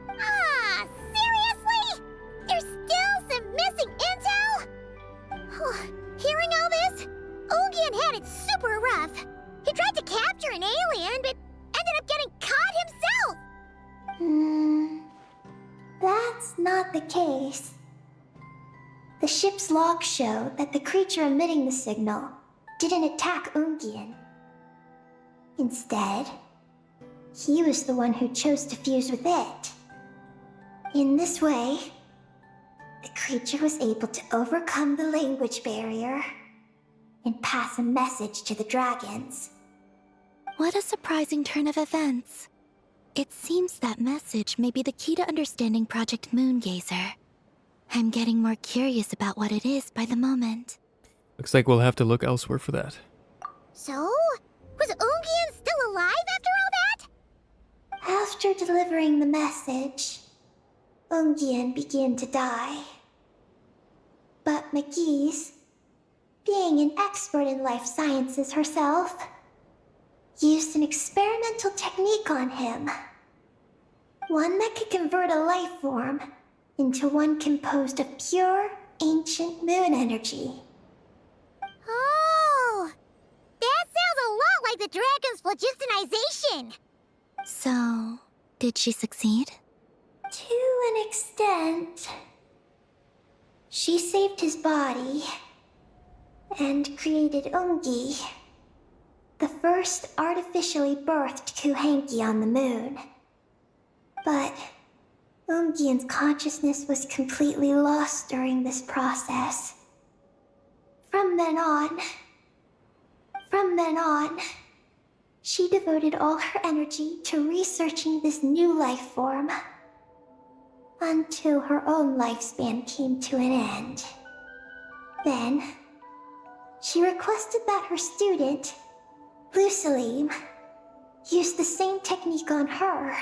Ah, seriously? There's still some missing intel? Hearing all this, Ungian had it super rough. He tried to capture an alien, but ended up getting caught himself. That's not the case. The ship's logs show that the creature emitting the signal didn't attack Ungian. Instead, he was the one who chose to fuse with it. In this way, the creature was able to overcome the language barrier and pass a message to the dragons. What a surprising turn of events. It seems that message may be the key to understanding Project Moongazer. I'm getting more curious about what it is by the moment. Looks like we'll have to look elsewhere for that. So? Was Ungian still alive after all that? After delivering the message, Ungian began to die. But McGee's, being an expert in life sciences herself, used an experimental technique on him. One that could convert a life form into one composed of pure, ancient moon energy. Oh! That sounds a lot like the dragon's phlogistonization! So, did she succeed? To an extent. She saved his body and created Ungi, the first artificially birthed Kuhanki on the moon. But Ungian's consciousness was completely lost during this process. From then on, she devoted all her energy to researching this new life form, until her own lifespan came to an end. Then, she requested that her student, Lusalim, use the same technique on her,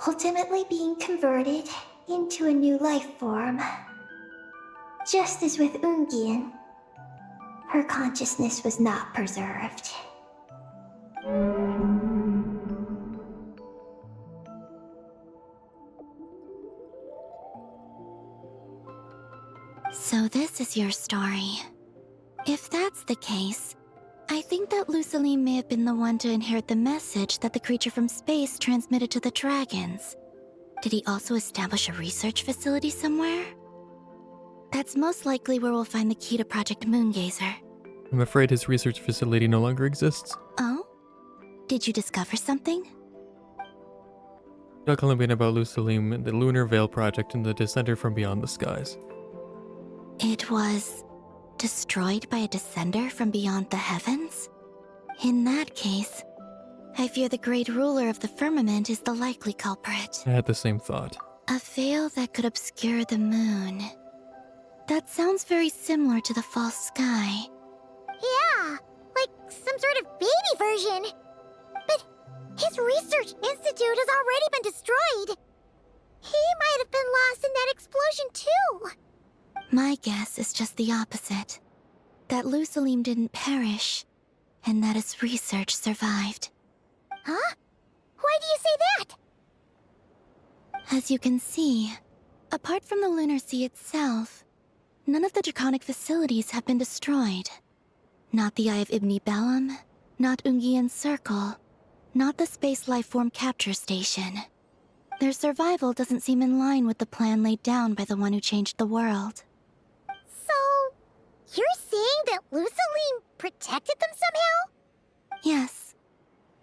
ultimately being converted into a new life form. Just as with Ungian, her consciousness was not preserved. So this is your story. If that's the case, I think that Lusaline may have been the one to inherit the message that the creature from space transmitted to the dragons. Did he also establish a research facility somewhere? That's most likely where we'll find the key to Project Moongazer. I'm afraid his research facility no longer exists. Oh? Did you discover something? Tell Columbina about Lusalim, the Lunar Veil Project, and the Descender from Beyond the Skies. It was destroyed by a descender from beyond the heavens? In that case, I fear the great ruler of the firmament is the likely culprit. I had the same thought. A veil that could obscure the moon. That sounds very similar to the false sky. Yeah, like some sort of baby version. But his research institute has already been destroyed. He might have been lost in that explosion too. My guess is just the opposite. That Lusalim didn't perish, and that his research survived. Huh? Why do you say that? As you can see, apart from the Lunar Sea itself, none of the draconic facilities have been destroyed. Not the Eye of Ibni Bellum, not Ungian's Circle, not the Space Lifeform Capture Station. Their survival doesn't seem in line with the plan laid down by the one who changed the world. So, you're saying that Lusaline protected them somehow? Yes.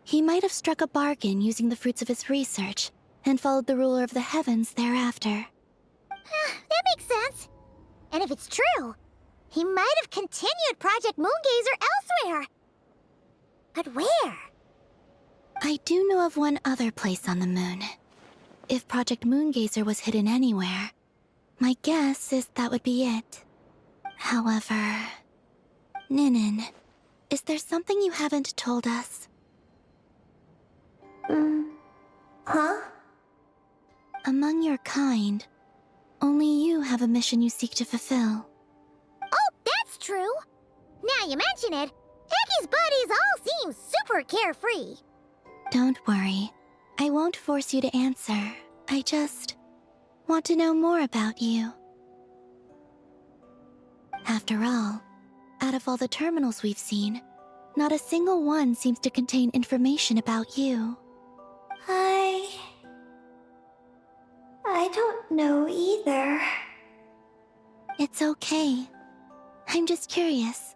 He might have struck a bargain using the fruits of his research, and followed the ruler of the heavens thereafter. That makes sense. And if it's true, he might have continued Project Moongazer elsewhere. But where? I do know of one other place on the moon. if Project Moongazer was hidden anywhere, my guess is that would be it. However... Ninin, is there something you haven't told us? Huh? Among your kind, only you have a mission you seek to fulfill. Oh, that's true. Now you mention it, Eggie's buddies all seem super carefree. Don't worry. I won't force you to answer. I just want to know more about you. After all, out of all the terminals we've seen, not a single one seems to contain information about you. I don't know either. It's okay. I'm just curious.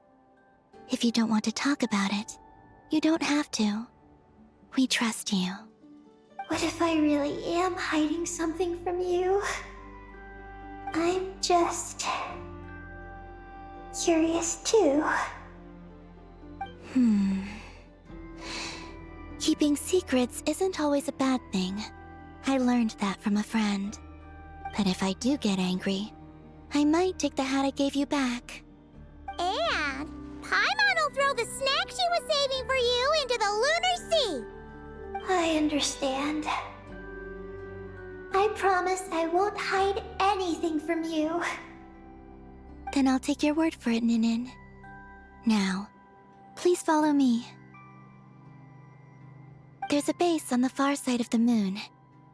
If you don't want to talk about it, you don't have to. We trust you. What if I really am hiding something from you? I'm just... curious too. Keeping secrets isn't always a bad thing. I learned that from a friend. But if I do get angry, I might take the hat I gave you back. And Paimon will throw the snack she was saving for you into the Lunar Sea. I understand. I promise I won't hide anything from you. Then I'll take your word for it, Ninin. Now, please follow me. There's a base on the far side of the moon.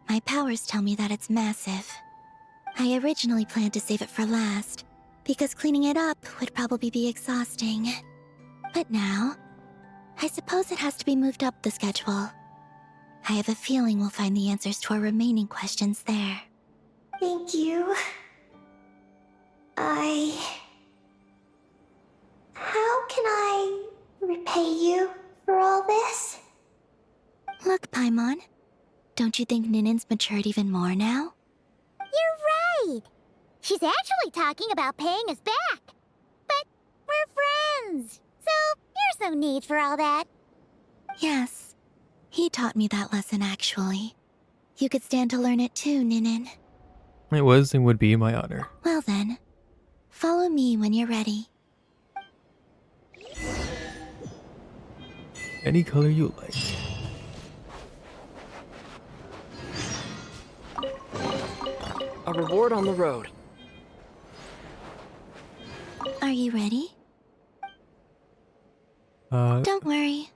My powers tell me that it's massive. I originally planned to save it for last, because cleaning it up would probably be exhausting. But now, I suppose it has to be moved up the schedule. I have a feeling we'll find the answers to our remaining questions there. Thank you. How can I repay you for all this? Look, Paimon. Don't you think Ninin's matured even more now? You're right. She's actually talking about paying us back. But we're friends, so there's no need for all that. Yes. He taught me that lesson, actually. You could stand to learn it too, Ninin. It was and would be my honor. Well then, follow me when you're ready. Any color you like. A reward on the road. Are you ready? Don't worry.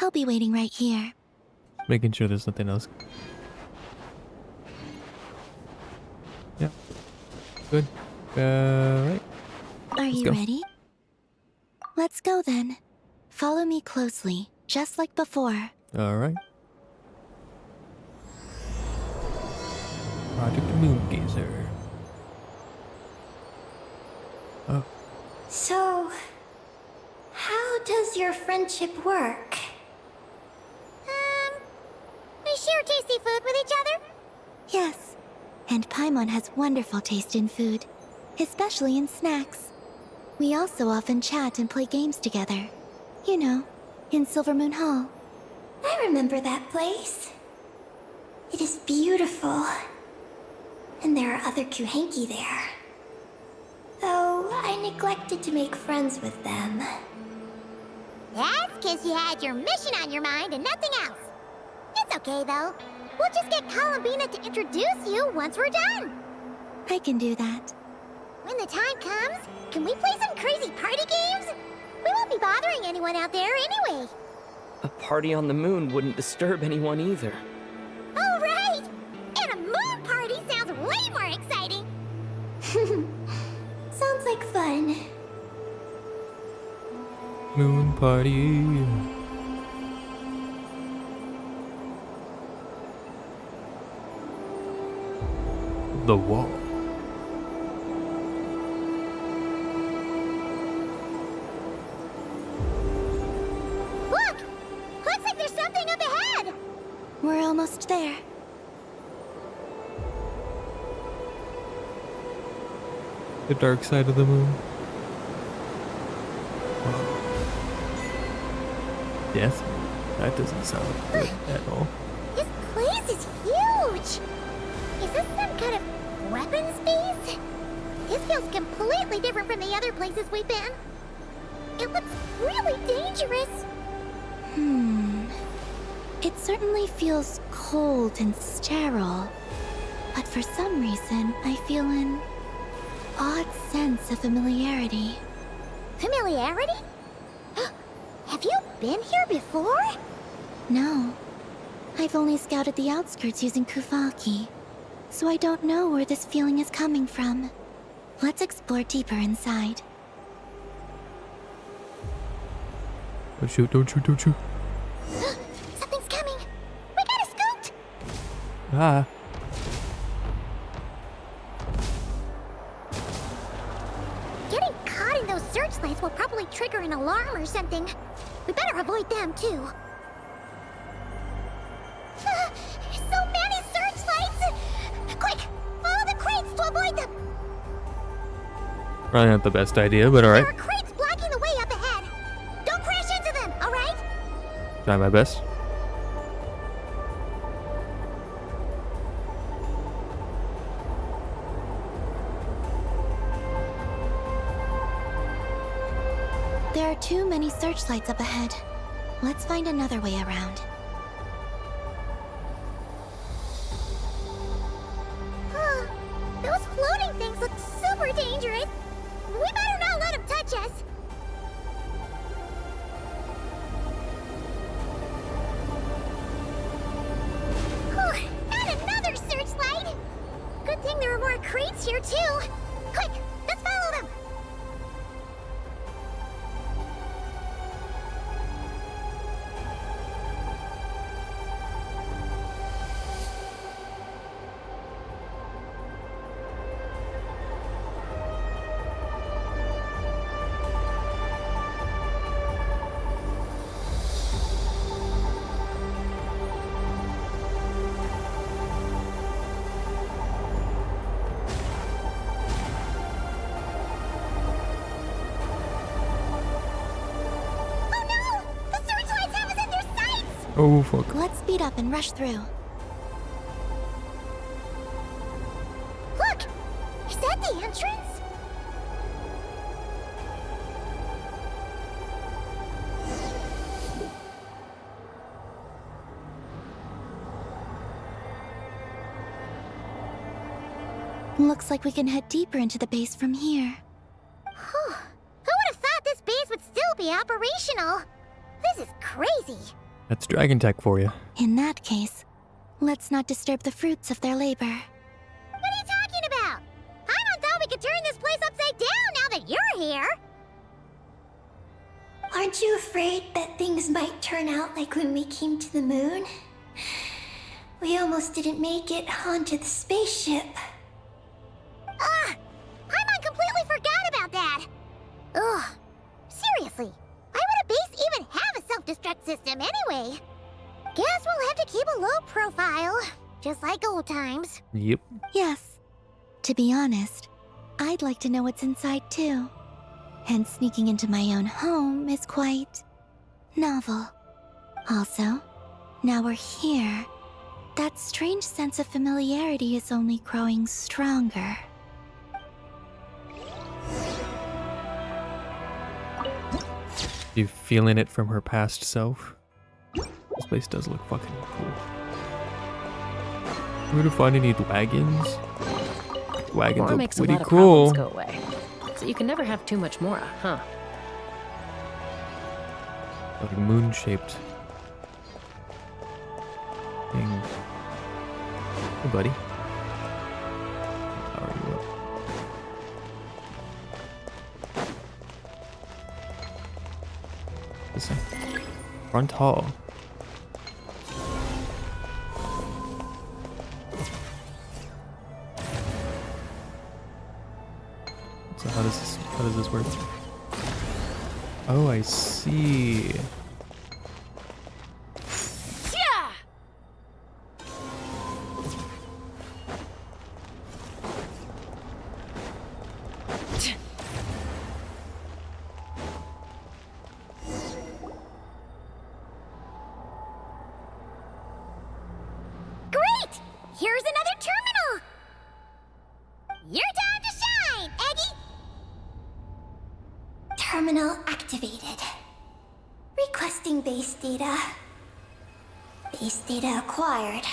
I'll be waiting right here. Making sure there's nothing else. Yeah. Good. Right. Are you go. ready? Let's go then. Follow me closely, just like before. Alright. Project Moongazer. Oh. So, how does your friendship work? We share tasty food with each other? Yes. And Paimon has wonderful taste in food, especially in snacks. We also often chat and play games together. You know, in Silvermoon Hall. I remember that place. It is beautiful. And there are other Kuhenki there. Though I neglected to make friends with them. That's because you had your mission on your mind and nothing else. It's okay, though. We'll just get Columbina to introduce you once we're done. I can do that. When the time comes, can we play some crazy party games? We won't be bothering anyone out there anyway. A party on the moon wouldn't disturb anyone either. Oh, right! And a moon party sounds way more exciting. Sounds like fun. Moon party. The wall. Look! Looks like there's something up ahead! We're almost there. The dark side of the moon. Wow. Death? That doesn't sound good at all. This place is huge! Is this some kind of weapons base? This feels completely different from the other places we've been. It looks really dangerous. It certainly feels cold and sterile. But for some reason, I feel an odd sense of familiarity. Familiarity? Have you been here before? No. I've only scouted the outskirts using Kufaki, so I don't know where this feeling is coming from. Let's explore deeper inside. Don't shoot, don't shoot, don't shoot. Something's coming. We gotta scoot. Ah. Getting caught in those searchlights will probably trigger an alarm or something. We better avoid them too. So many searchlights! Quick, follow the crates to avoid them. Probably not the best idea, but There alright. are crates blocking the way up ahead. Don't crash into them, all right? Try my best. There are too many searchlights up ahead. Let's find another way around. Those floating things look super dangerous. We better not let them touch us. And another searchlight. Good thing there are more crates here too. Quick, let's follow them. Oh, fuck. Let's speed up and rush through. Look! Is that the entrance? Looks like we can head deeper into the base from here. Who would have thought this base would still be operational? This is crazy. That's Dragon Tech for you. In that case, let's not disturb the fruits of their labor. What are you talking about? I thought we could turn this place upside down now that you're here. Aren't you afraid that things might turn out like when we came to the moon? We almost didn't make it onto the spaceship. I completely forgot about that. Ugh. Seriously, why would a base even have a self-destruct system anyway? Guess we'll have to keep a low profile, just like old times. Yep. Yes. To be honest, I'd like to know what's inside too. And sneaking into my own home is quite novel. Also, now we're here. That strange sense of familiarity is only growing stronger. You feeling it from her past self? This place does look fucking cool. We're gonna find any wagons? Wagons Mora look makes a pretty lot of cool. problems go away. So you can never have too much Mora, huh? Like moon-shaped things. Hey, buddy. Power you up. This one. Front hall. So how does this work? Oh, I see. Great! Here's another terminal! terminal activated. Requesting base data. Base data acquired.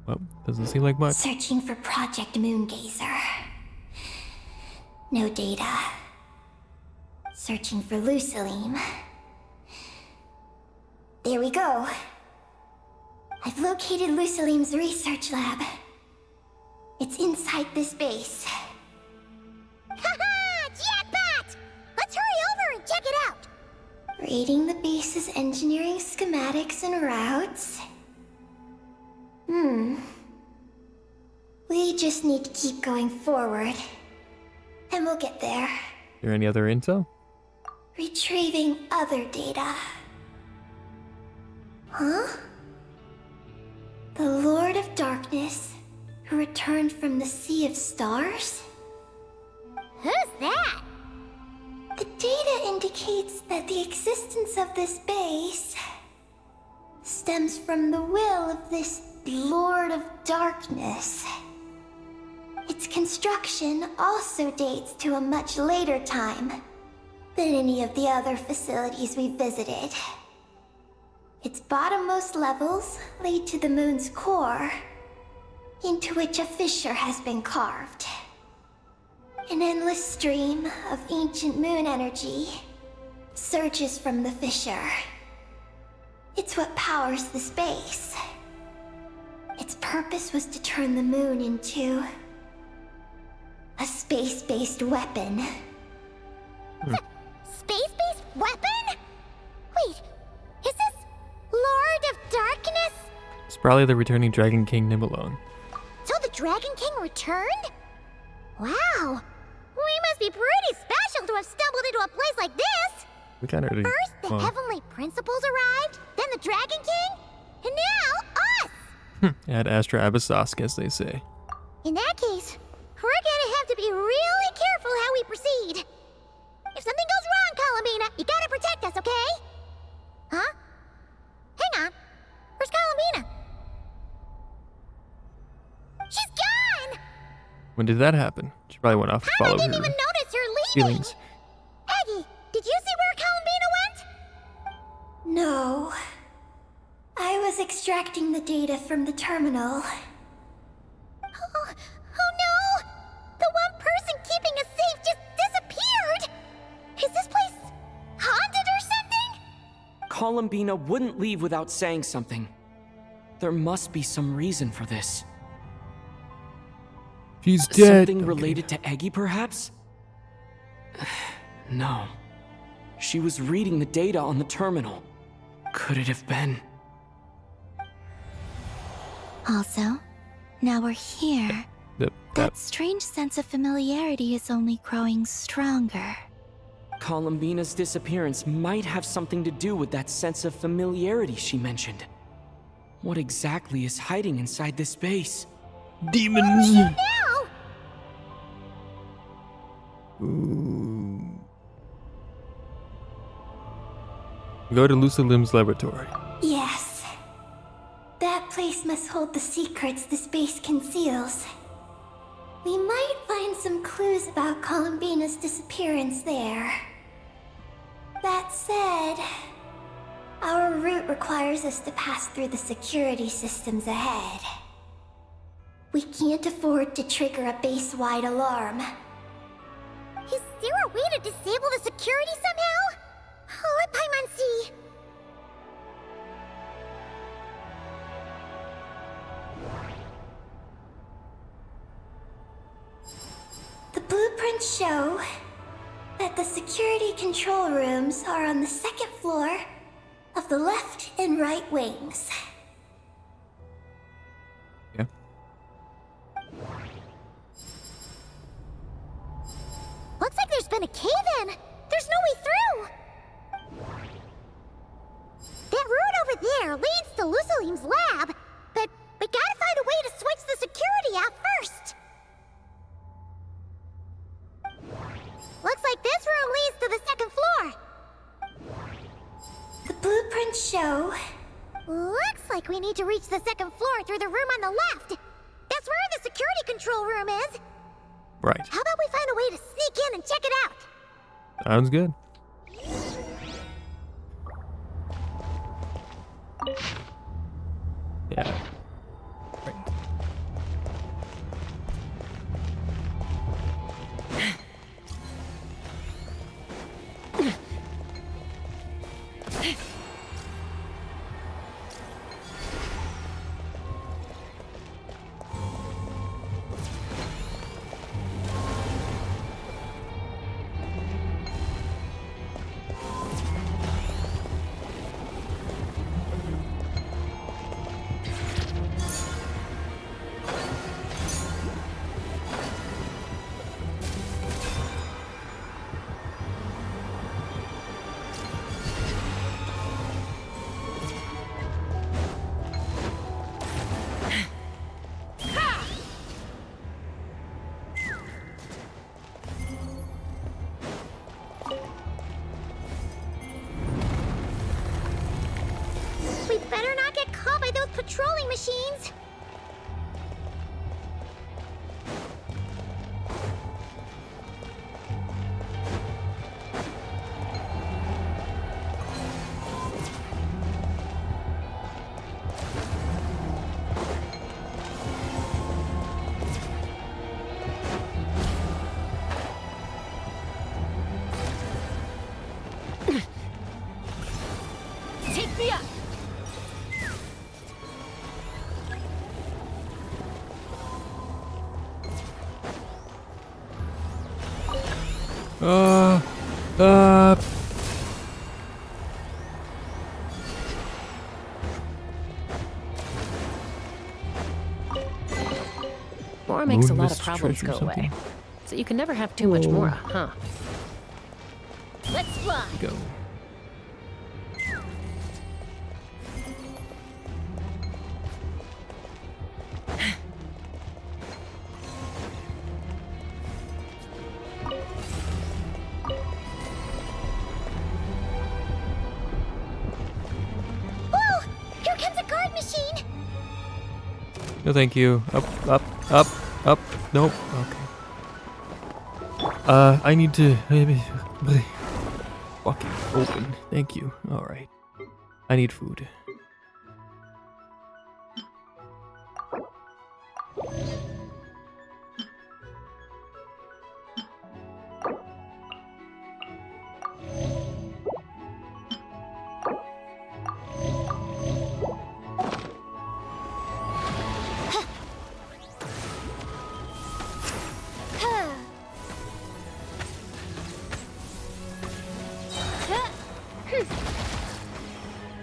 Well, doesn't seem like much. Searching for Project Moongazer. No data. Searching for Lucilim. There we go. I've located Lucilim's research lab. It's inside this base. Haha! Jackpot! Let's hurry over and check it out! Reading the base's engineering schematics and routes. We just need to keep going forward. And we'll get there. Is there any other info? Retrieving other data. Huh? The Lord of Darkness, who returned from the Sea of Stars? Who's that? The data indicates that the existence of this base stems from the will of this Lord of Darkness. Its construction also dates to a much later time than any of the other facilities we visited. Its bottommost levels lead to the moon's core, into which a fissure has been carved. An endless stream of ancient moon energy surges from the fissure. It's what powers the space. Its purpose was to turn the moon into a space-based weapon. Space-based weapon? Wait, is this Lord of Darkness? It's probably the returning Dragon King Nibelung. So the Dragon King returned? Wow, we must be pretty special to have stumbled into a place like this. We kind of already. First, the Heavenly Principles arrived, then the Dragon King, and now us! Ad Astra Abyssos, as they say. In that case, we're gonna have to be really careful how we proceed. If something goes wrong, Columbina, you gotta protect us, okay? Huh? Hang on. Where's Columbina? She's gone! When did that happen? She probably went off to I follow didn't her even notice her leaving! feelings. Eggie, did you see where Columbina went? No. I was extracting the data from the terminal. Oh no! The one person keeping us safe just disappeared! Is this place haunted or something? Columbina wouldn't leave without saying something. There must be some reason for this. She's dead. Something Okay. related to Eggie, perhaps? No. She was reading the data on the terminal. Could it have been? Also, now we're here. That That strange sense of familiarity is only growing stronger. Columbina's disappearance might have something to do with that sense of familiarity she mentioned. What exactly is hiding inside this base? demons. Now! Ooh. Go to Lucilim's laboratory. Yes. That place must hold the secrets the space conceals. We might find some clues about Columbina's disappearance there. That said, our route requires us to pass through the security systems ahead. We can't afford to trigger a base-wide alarm. Is there a way to disable the security somehow? Oh, let Paimon see. The blueprints show that the security control rooms are on the second floor of the left and right wings. Yeah. Looks like there's been a cave-in. There's no way through. That route over there leads to Lucilim's lab, but we gotta find a way to switch the security out first. Looks like this room leads to the second floor. The blueprints show Looks like we need to reach the second floor through the room on the left. That's where the security control room is. Right. How about we find a way to sneak in and check it out? Sounds good. Yeah. Right. We better not get caught by those patrolling machines. Take me up! Uh. More makes a Moon lot of mist problems treasure go something. away. So you can never have too much more, huh? Let's fly! Go. Whoa! Here comes a guard machine! No, thank you. Up, up, up, up. Nope. Okay. I need to fucking open. Thank you. All right. I need food.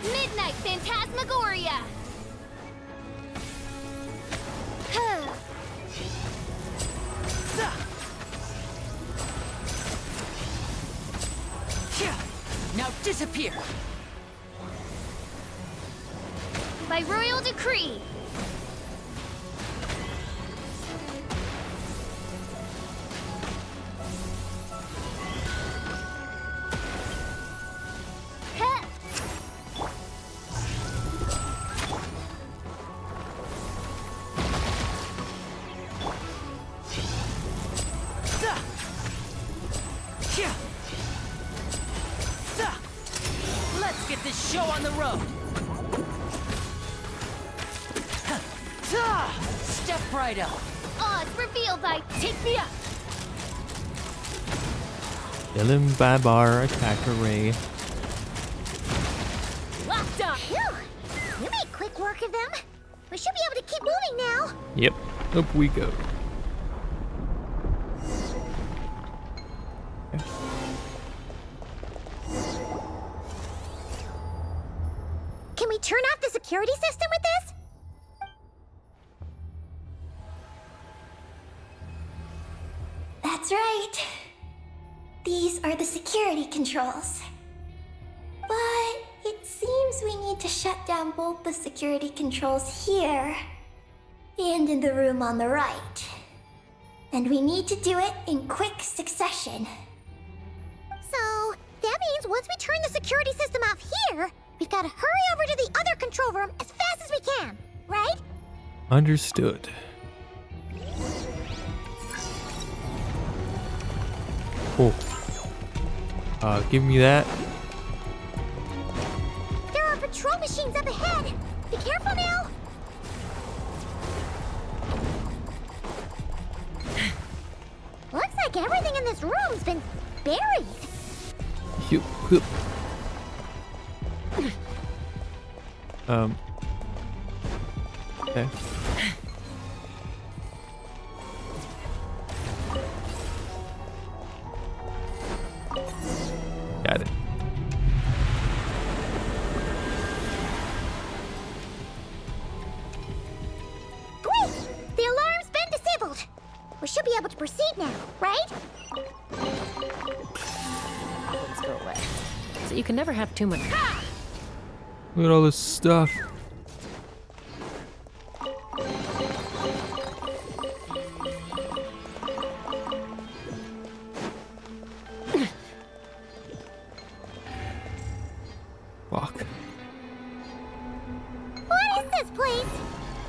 Midnight Phantasmagoria! Now disappear! By royal decree! Let's get this show on the road! Step right up! Odds revealed by Take me up! Dylan Babar attack array. Locked up! Phew! You made quick work of them. We should be able to keep moving now. Yep. Up we go. Can we turn off the security system with this? That's right. These are the security controls. But it seems we need to shut down both the security controls here and in the room on the right. And we need to do it in quick succession. So, that means once we turn the security system off here, we We've got to hurry over to the other control room as fast as we can, right? Understood. Cool. Give me that. There are patrol machines up ahead. Be careful now. Looks like everything in this room's been buried. Hup, hup. Okay. Got it. Great! The alarm's been disabled. We should be able to proceed now, right? Let's go away. So you can never have too much. Look at all this stuff. Fuck. What is this place?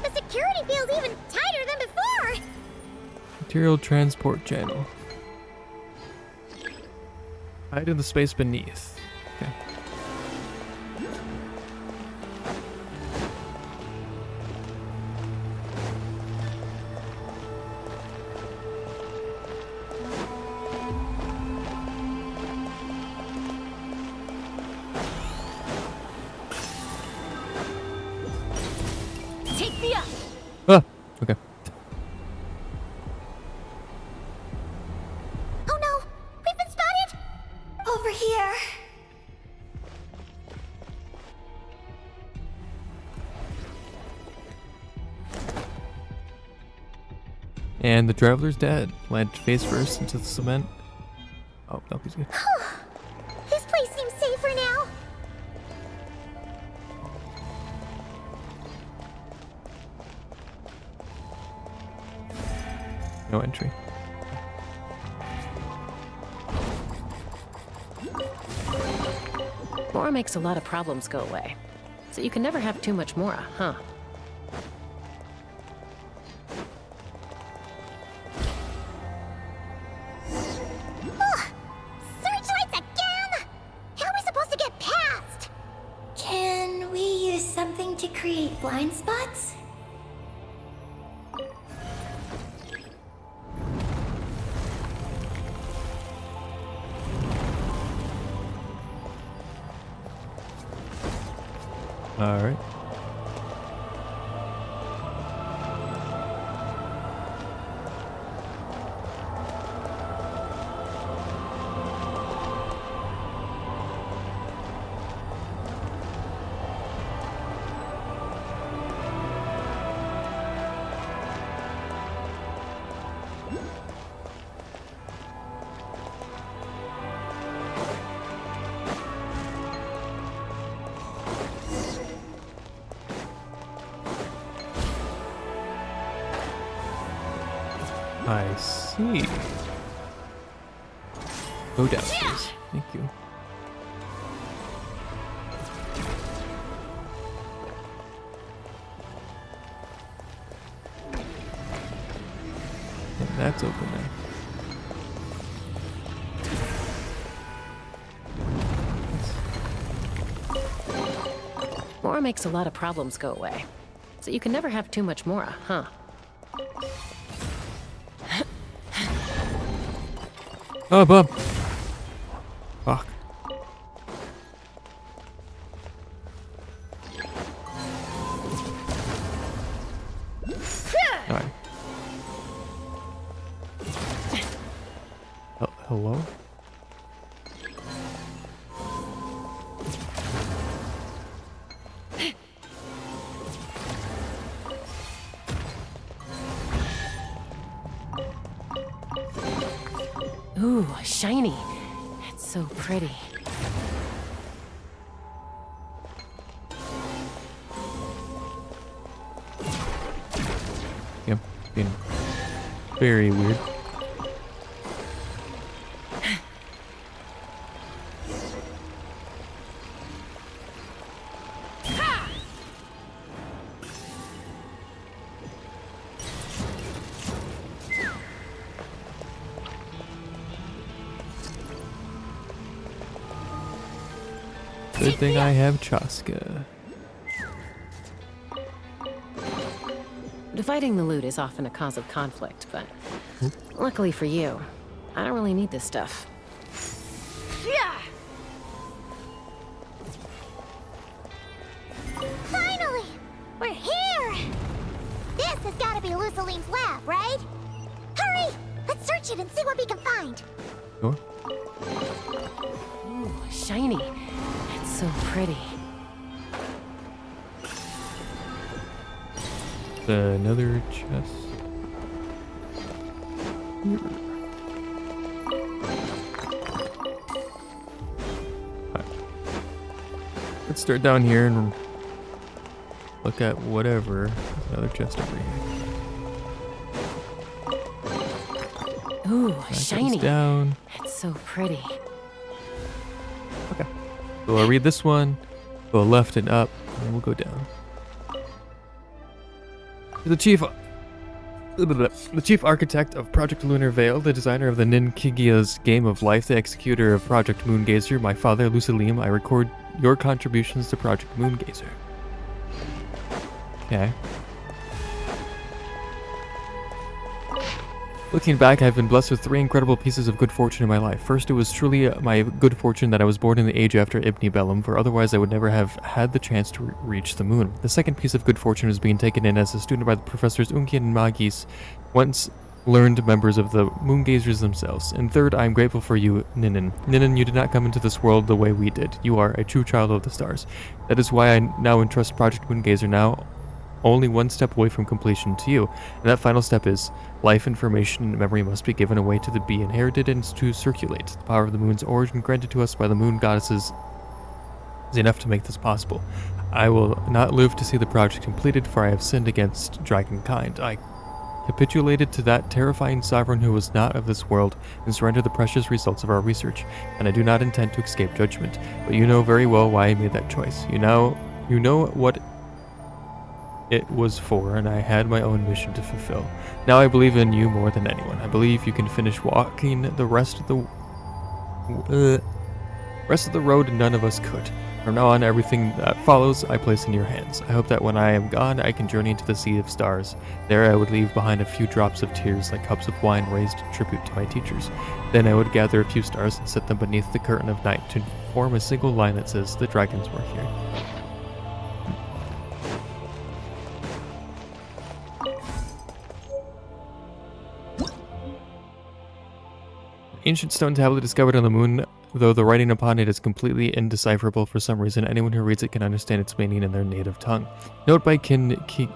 The security feels even tighter than before. Material transport channel. Hide in the space beneath. Okay. Take me up. Ah, okay. Oh no! We've been spotted! Over here. And the traveler's dead. Landed face first into the cement. Oh, no, he's good. This place seems safer now. No entry. Mora makes a lot of problems go away. So you can never have too much Mora, huh? Searchlights again! How are we supposed to get past? Can we use something to create blind spots? Alright. I see. Go downstairs. Thank you. And that's open now. Mora makes a lot of problems go away. So you can never have too much Mora, huh? Oh, Bob. Fuck. Alright. Hello? Ooh, shiny. It's so pretty. Yep, being very weird. Good thing I have Chaska. Dividing the loot is often a cause of conflict, but luckily for you, I don't really need this stuff. Finally! We're here! This has got to be Luciline's lab, right? Hurry! Let's search it and see what we can find. Sure. Ooh, shiny. It's so pretty. Another chest. Alright. Let's start down here and look at whatever. There's another chest over here. Ooh, That goes shiny. down. It's so pretty. Okay. So I'll read this one, go left and up, and we'll go down. The chief architect of Project Lunar Veil, the designer of the Ninkigia's Game of Life, the executor of Project Moongazer, my father, Lucilim, I record your contributions to Project Moongazer. Okay. Looking back, I've been blessed with 3 incredible pieces of good fortune in my life. First, it was truly my good fortune that I was born in the age after Ibni Bellum, for otherwise I would never have had the chance to reach the moon. The second piece of good fortune was being taken in as a student by the professors Unki and Magis, once learned members of the Moongazers themselves. And third, I am grateful for you, Ninin. Ninin, you did not come into this world the way we did. You are a true child of the stars. That is why I now entrust Project Moongazer now only one step away from completion to you, and that final step is life, information, and memory must be given away to be inherited and to circulate. The power of the moon's origin granted to us by the moon goddesses is enough to make this possible. I will not live to see the project completed, for I have sinned against dragonkind. I capitulated to that terrifying sovereign who was not of this world and surrendered the precious results of our research, and I do not intend to escape judgment. But you know very well why I made that choice. You know what it was for, and I had my own mission to fulfill. Now I believe in you more than anyone. I believe you can finish walking the rest of the road, and none of us could. From now on, everything that follows, I place in your hands. I hope that when I am gone, I can journey into the sea of stars. There I would leave behind a few drops of tears, like cups of wine raised in tribute to my teachers. Then I would gather a few stars and set them beneath the curtain of night to form a single line that says, "The dragons were here." Ancient stone tablet discovered on the moon, though the writing upon it is completely indecipherable for some reason. Anyone who reads it can understand its meaning in their native tongue. Note by Ninkigia,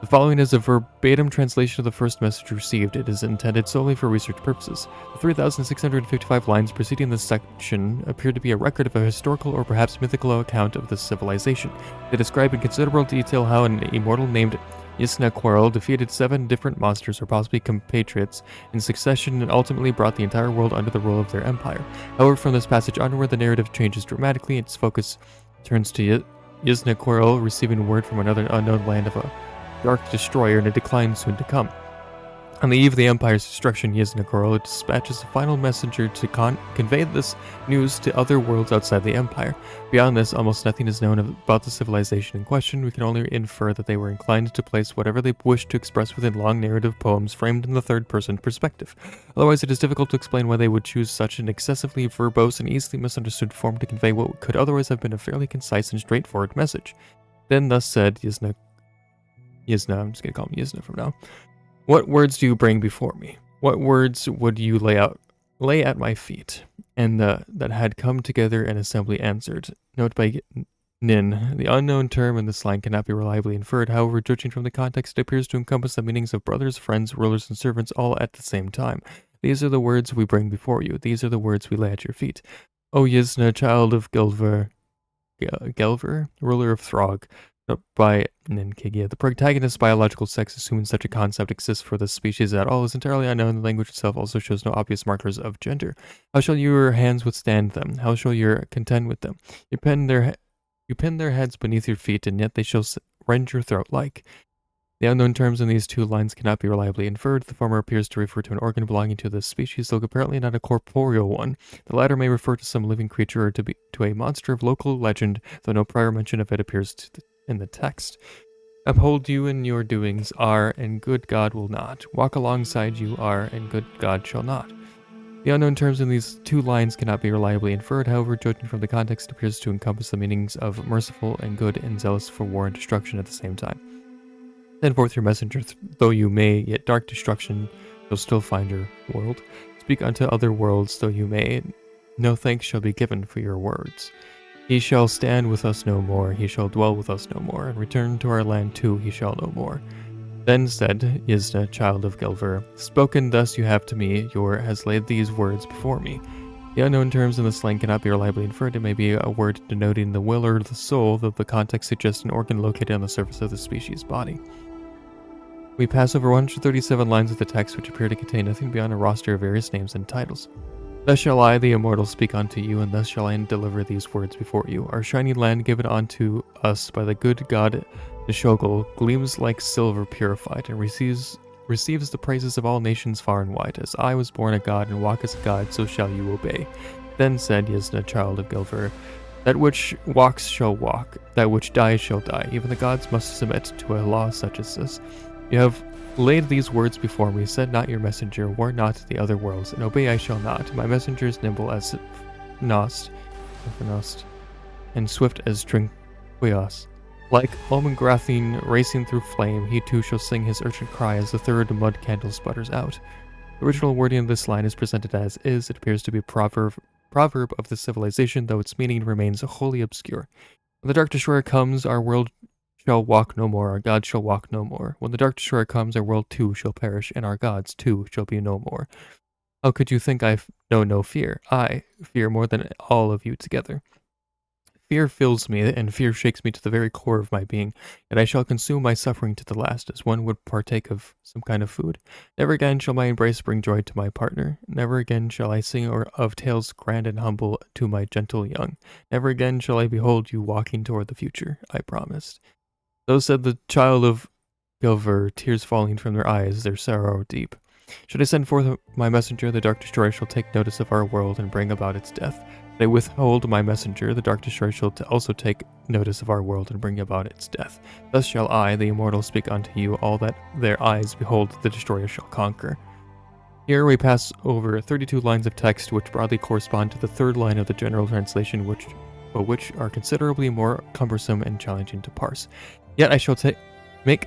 the following is a verbatim translation of the first message received. It is intended solely for research purposes. The 3,655 lines preceding this section appear to be a record of a historical or perhaps mythical account of this civilization. They describe in considerable detail how an immortal named Yisna Quarrel defeated 7 different monsters or possibly compatriots in succession and ultimately brought the entire world under the rule of their empire. However, from this passage onward, the narrative changes dramatically. Its focus turns to Yisna Quarrel receiving word from another unknown land of a dark destroyer and a decline soon to come. On the eve of the Empire's destruction, Yisna Quarrel dispatches a final messenger to convey this news to other worlds outside the Empire. Beyond this, almost nothing is known about the civilization in question. We can only infer that they were inclined to place whatever they wished to express within long narrative poems framed in the third-person perspective. Otherwise, it is difficult to explain why they would choose such an excessively verbose and easily misunderstood form to convey what could otherwise have been a fairly concise and straightforward message. Then thus said Yisna, I'm just going to call him Yisna from now. What words do you bring before me? What words would you lay at my feet? And that had come together and assembly answered. Note by Nin. The unknown term in this line cannot be reliably inferred. However, judging from the context, it appears to encompass the meanings of brothers, friends, rulers, and servants all at the same time. These are the words we bring before you. These are the words we lay at your feet. O Yisna, child of Gelver, ruler of Throg. By Ninkigia. The protagonist's biological sex, assuming such a concept exists for this species at all, is entirely unknown. The language itself also shows no obvious markers of gender. How shall your hands withstand them? How shall you contend with them? You pin their heads beneath your feet, and yet they shall rend your throat like. The unknown terms in these two lines cannot be reliably inferred. The former appears to refer to an organ belonging to the species, though apparently not a corporeal one. The latter may refer to some living creature or to a monster of local legend, though no prior mention of it appears in the text. Uphold you in your doings are, and good God will not. Walk alongside you are, and good God shall not. The unknown terms in these two lines cannot be reliably inferred, however, judging from the context, appears to encompass the meanings of merciful and good and zealous for war and destruction at the same time. Send forth your messenger, though you may, yet dark destruction shall still find your world. Speak unto other worlds, though you may, no thanks shall be given for your words. He shall stand with us no more, he shall dwell with us no more, and return to our land too he shall no more. Then said Yzna, child of Gelver, spoken thus you have to me, your has laid these words before me. The unknown terms in this line cannot be reliably inferred. It may be a word denoting the will or the soul, though the context suggests an organ located on the surface of the species' body. We pass over 137 lines of the text which appear to contain nothing beyond a roster of various names and titles. Thus shall I, the immortal, speak unto you, and thus shall I deliver these words before you. Our shining land given unto us by the good god Nishogul gleams like silver purified, and receives the praises of all nations far and wide. As I was born a god and walk as a god, so shall you obey. Then said Yzna, child of Gelver, that which walks shall walk, that which dies shall die. Even the gods must submit to a law such as this. You have laid these words before me, said not your messenger, warn not the other worlds, and obey I shall not. My messenger is nimble as Nost, and swift as Trinquios. Like Olmengrathine racing through flame, he too shall sing his urgent cry as the third mud candle sputters out. The original wording of this line is presented as is. It appears to be a proverb of the civilization, though its meaning remains wholly obscure. When the Dark Destroyer comes, our world shall walk no more, our gods shall walk no more. When the Dark Destroyer comes, our world too shall perish, and our gods too shall be no more. How could you think I know no fear? I fear more than all of you together. Fear fills me, and fear shakes me to the very core of my being, yet I shall consume my suffering to the last, as one would partake of some kind of food. Never again shall my embrace bring joy to my partner. Never again shall I sing of tales grand and humble to my gentle young. Never again shall I behold you walking toward the future, I promised. So said the child of Gelver, tears falling from their eyes, their sorrow deep. Should I send forth my messenger, the Dark Destroyer shall take notice of our world and bring about its death. They withhold my messenger, the Dark Destroyer shall also take notice of our world and bring about its death. Thus shall I, the immortal, speak unto you, all that their eyes behold the Destroyer shall conquer. Here we pass over 32 lines of text which broadly correspond to the third line of the general translation, which are considerably more cumbersome and challenging to parse. Yet I shall make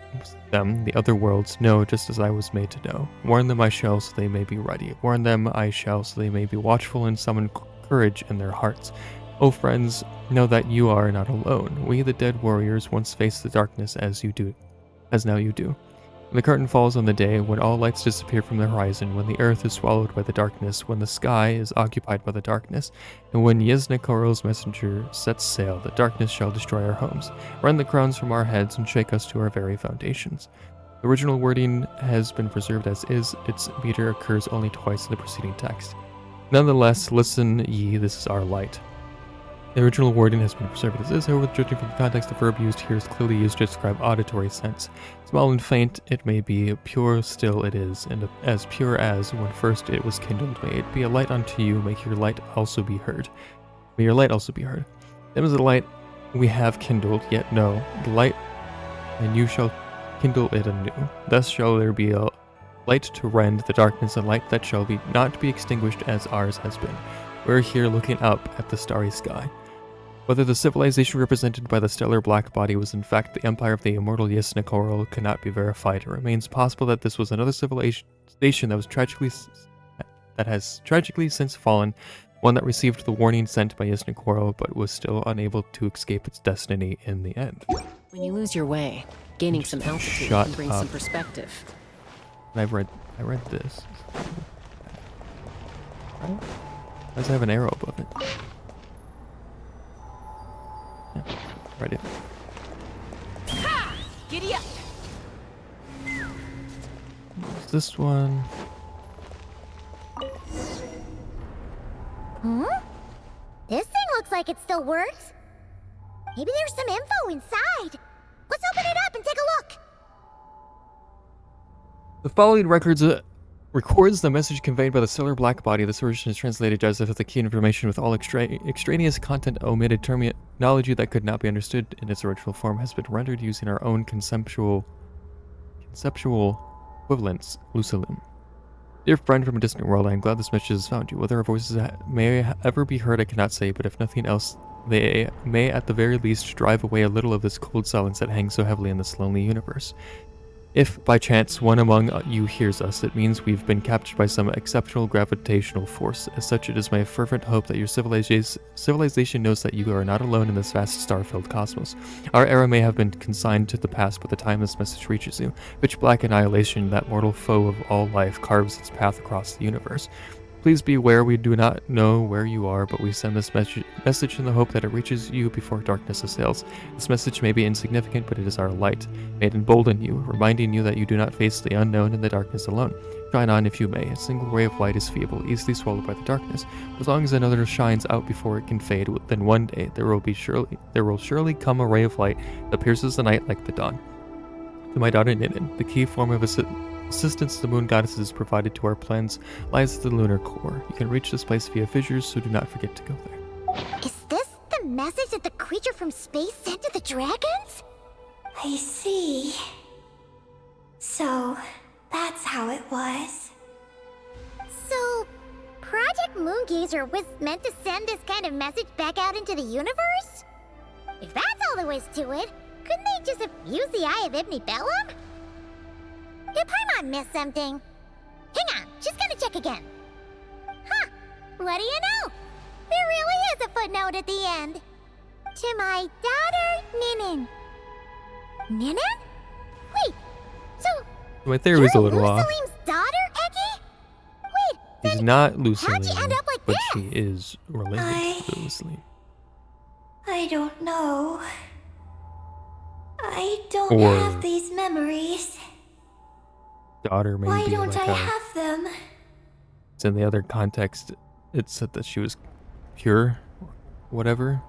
them, the other worlds, know just as I was made to know. Warn them I shall, so they may be ready. Warn them I shall, so they may be watchful and summon courage in their hearts. O friends, know that you are not alone. We, the dead warriors, once faced the darkness as now you do. When the curtain falls on the day, when all lights disappear from the horizon, when the earth is swallowed by the darkness, when the sky is occupied by the darkness, and when Yzna Korel's messenger sets sail, the darkness shall destroy our homes, rend the crowns from our heads, and shake us to our very foundations. The original wording has been preserved as is. Its meter occurs only twice in the preceding text. Nonetheless, listen ye, this is our light. The original wording has been preserved as is, however, judging from the context, the verb used here is clearly used to describe auditory sense. Small and faint it may be, pure still it is, and as pure as when first it was kindled. May it be a light unto you, make your light also be heard. May your light also be heard. Them is the light we have kindled, yet know the light, and you shall kindle it anew. Thus shall there be a light to rend the darkness, and light that shall not be extinguished as ours has been. We're here looking up at the starry sky. Whether the civilization represented by the stellar black body was in fact the empire of the immortal Yzna Korel cannot be verified. It remains possible that this was another civilization that has tragically since fallen, one that received the warning sent by Yzna Korel but was still unable to escape its destiny in the end. When you lose your way, gaining some altitude can bring some perspective. And I read this. Why does it have an arrow above it? Yeah, read it. Ha! Giddy up! What's this one? This thing looks like it still works. Maybe there's some info inside. Let's open it up and take a look. The following records records the message conveyed by the stellar black body. This version is translated as if the key information with all extraneous content omitted. Terminology that could not be understood in its original form has been rendered using our own conceptual equivalents, Lucilim. Dear friend from a distant world, I am glad this message has found you. Whether our voices may ever be heard, I cannot say, but if nothing else, they may at the very least drive away a little of this cold silence that hangs so heavily in this lonely universe. If, by chance, one among you hears us, it means we've been captured by some exceptional gravitational force. As such, it is my fervent hope that your civilization knows that you are not alone in this vast star-filled cosmos. Our era may have been consigned to the past by the time this message reaches you. Pitch black annihilation, that mortal foe of all life, carves its path across the universe. Please be aware we do not know where you are, but we send this message in the hope that it reaches you before darkness assails. This message may be insignificant, but it is our light. May it embolden you, reminding you that you do not face the unknown and the darkness alone. Shine on if you may. A single ray of light is feeble, easily swallowed by the darkness. As long as another shines out before it can fade, then one day there will surely come a ray of light that pierces the night like the dawn. To my daughter Ninan, the key form of assistance the moon goddesses provided to our plans lies at the lunar core. You can reach this place via fissures, so do not forget to go there. Is this the message that the creature from space sent to the dragons? I see. So, that's how it was. So, Project Moongazer was meant to send this kind of message back out into the universe? If that's all there was to it, couldn't they just have used the Eye of Ibni Bellum? Did Paimon miss something? Hang on, just gonna check again. Huh, what do you know? There really is a footnote at the end. To my daughter, Ninan. Ninan? Wait, so My theory was a you're little off. Lusalim's daughter, Eggie? Wait, She's then not how'd you Lucilim, end up like but this? she is related to Lucilim. I don't know. I don't Or- have these memories. Daughter, maybe. Why don't like I a- have them? It's in the other context. It said that she was pure, or whatever.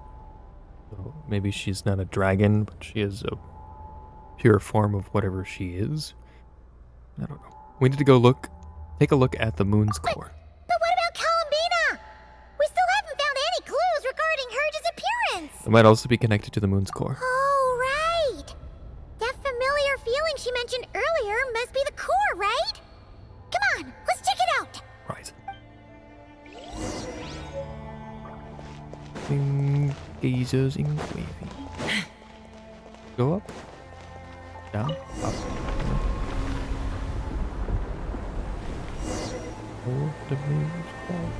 So maybe she's not a dragon, but she is a pure form of whatever she is. I don't know. We need to go take a look at the moon's core. But what about Columbina? We still haven't found any clues regarding her disappearance. It might also be connected to the moon's core. Oh, right. That familiar feeling she mentioned earlier must be the core, right? Come on, let's check it out. Right. Gazers in gravy. Go up. Down. Up. Hold the moon's core.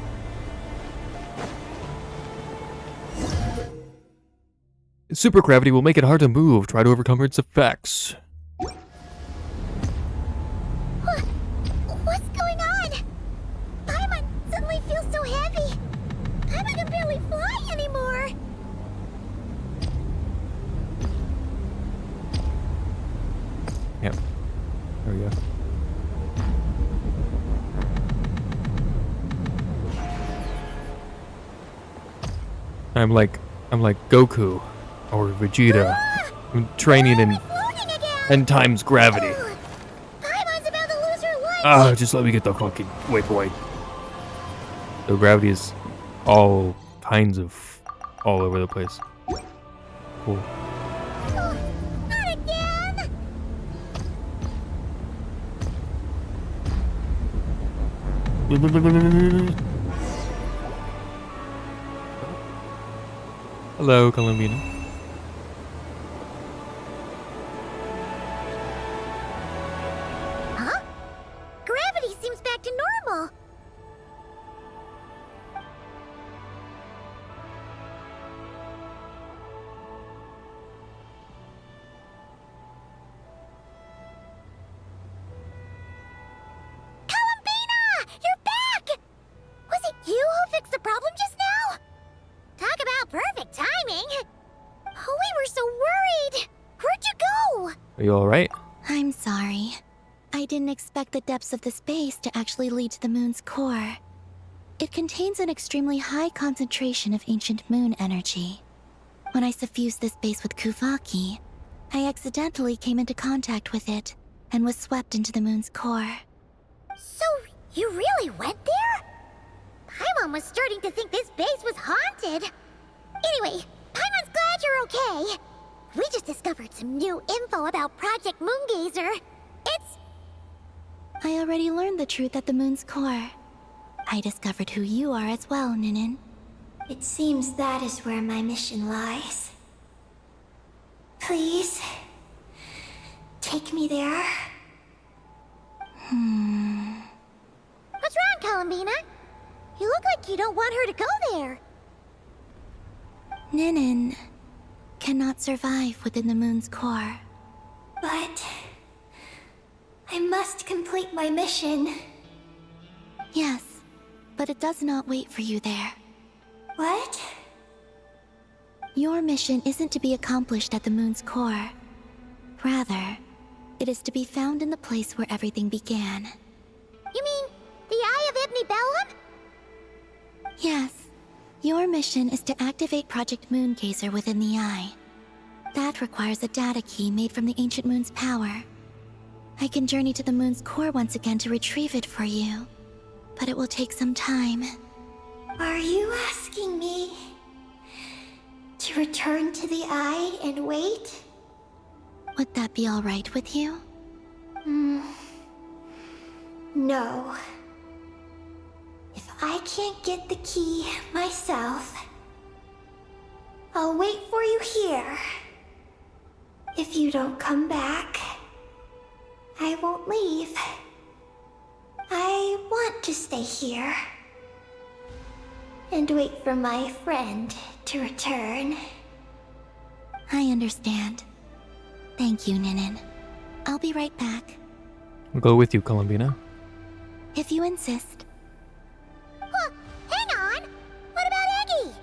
Supergravity will make it hard to move. Try to overcome its effects. What's going on? Paimon suddenly feels so heavy. Paimon can barely fly anymore. Yep. There we go. I'm like Goku or Vegeta. I'm training in Floating again. 10 times gravity. Paimon's about to lose her life. Ah, just let me get the fucking waypoint. The gravity is all kinds of all over the place. Cool. Not again. Hello, Columbina. Huh? Gravity seems back to normal. Columbina! You're back! Was it you who fixed the problem just now? Talk about perfect timing. Oh, we were so worried. Where'd you go? Are you alright? I'm sorry. I didn't expect the depths of the space to actually lead to the moon's core. It contains an extremely high concentration of ancient moon energy. When I suffused this base with Kuvaki, I accidentally came into contact with it, and was swept into the moon's core. So, you really went there? Paimon was starting to think this base was haunted. Anyway, Paimon's glad you're okay. We just discovered some new info about Project Moongazer. I already learned the truth at the moon's core. I discovered who you are as well, Ninin. It seems that is where my mission lies. Please, take me there. What's wrong, Columbina? You look like you don't want her to go there. Ninin cannot survive within the moon's core. But I must complete my mission. Yes, but it does not wait for you there. What? Your mission isn't to be accomplished at the moon's core. Rather, it is to be found in the place where everything began. You mean the Eye of Ibn Bellum? Yes. Your mission is to activate Project Moongazer within the Eye. That requires a data key made from the ancient moon's power. I can journey to the moon's core once again to retrieve it for you, but it will take some time. Are you asking me to return to the Eye and wait? Would that be all right with you? No. If I can't get the key myself, I'll wait for you here. If you don't come back, I won't leave. I want to stay here and wait for my friend to return. I understand. Thank you, Ninin. I'll be right back. I'll go with you, Columbina. If you insist. Well, hang on! What about Eggie?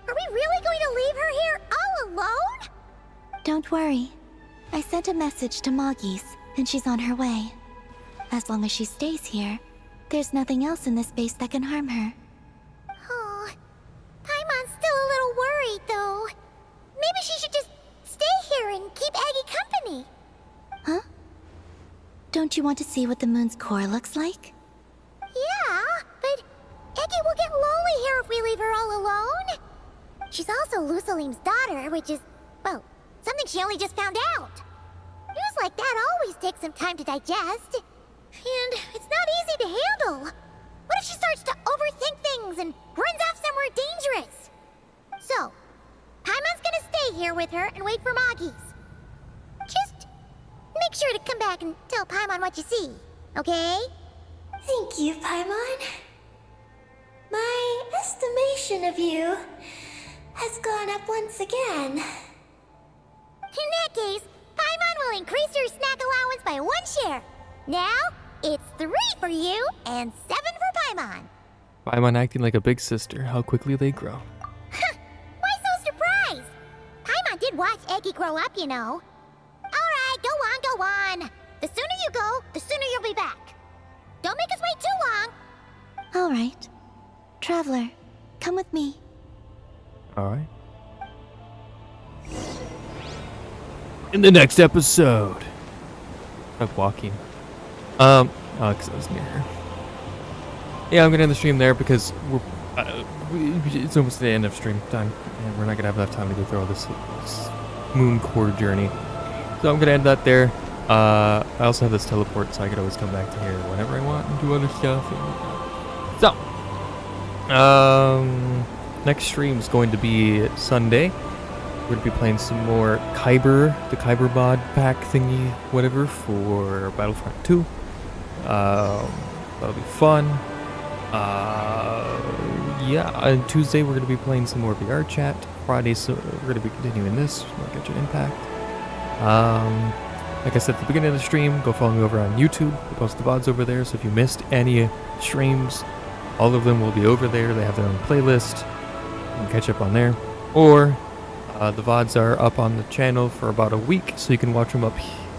Are we really going to leave her here all alone? Don't worry. I sent a message to Moggy's, and she's on her way. As long as she stays here, there's nothing else in this base that can harm her. Oh, Paimon's still a little worried, though. Maybe she should just stay here and keep Eggie company. Huh? Don't you want to see what the moon's core looks like? Yeah, but Eggie will get lonely here if we leave her all alone. She's also Lusalim's daughter, which is, well, something she only just found out. News like that always takes some time to digest. And it's not easy to handle. What if she starts to overthink things and runs off somewhere dangerous? So, Paimon's gonna stay here with her and wait for Moggy's. Just make sure to come back and tell Paimon what you see, okay? Thank you, Paimon. My estimation of you has gone up once again. In that case, Paimon will increase your snack allowance by 1 share. Now, it's 3 for you and 7 for Paimon. Paimon acting like a big sister. How quickly they grow. Why so surprised? Paimon did watch Eggie grow up, you know. Alright, go on. The sooner you go, the sooner you'll be back. Don't make us wait too long. All right. Traveler, come with me. Alright. In the next episode. I'm walking. Oh, because I was near her. Yeah, I'm gonna end the stream there because it's almost the end of stream time, and we're not gonna have enough time to go through all this moon core journey. So I'm gonna end that there. I also have this teleport, so I could always come back to here whenever I want and do other stuff. So, next stream is going to be Sunday. We're going to be playing some more the Kyber mod pack thingy, whatever, for Battlefront 2. That'll be fun. Yeah, on Tuesday we're going to be playing some more VR chat. Friday, so we're going to be continuing this, more Genshin Impact. Like I said at the beginning of the stream, go follow me over on YouTube. I post the VODs over there, so if you missed any streams, all of them will be over there. They have their own playlist. You can catch up on there. Or the VODs are up on the channel for about a week, so you can watch them up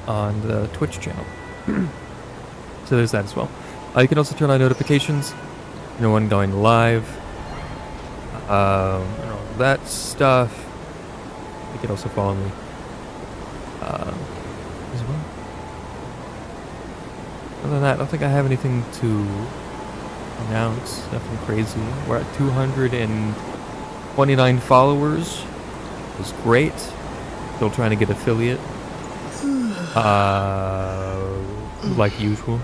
on the Twitch channel. So there's that as well. You can also turn on notifications, when going live, and all that stuff. You can also follow me as well. Other than that, I don't think I have anything to announce. Nothing crazy. We're at 229 followers. It was great. Still trying to get affiliate. Like usual.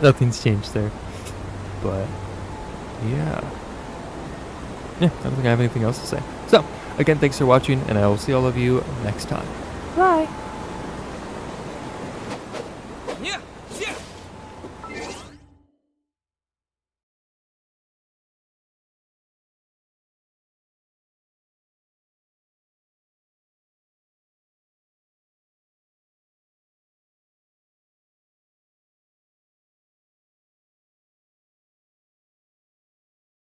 Nothing's changed there. But yeah. Yeah, I don't think I have anything else to say. So, again, thanks for watching, and I will see all of you next time. Bye.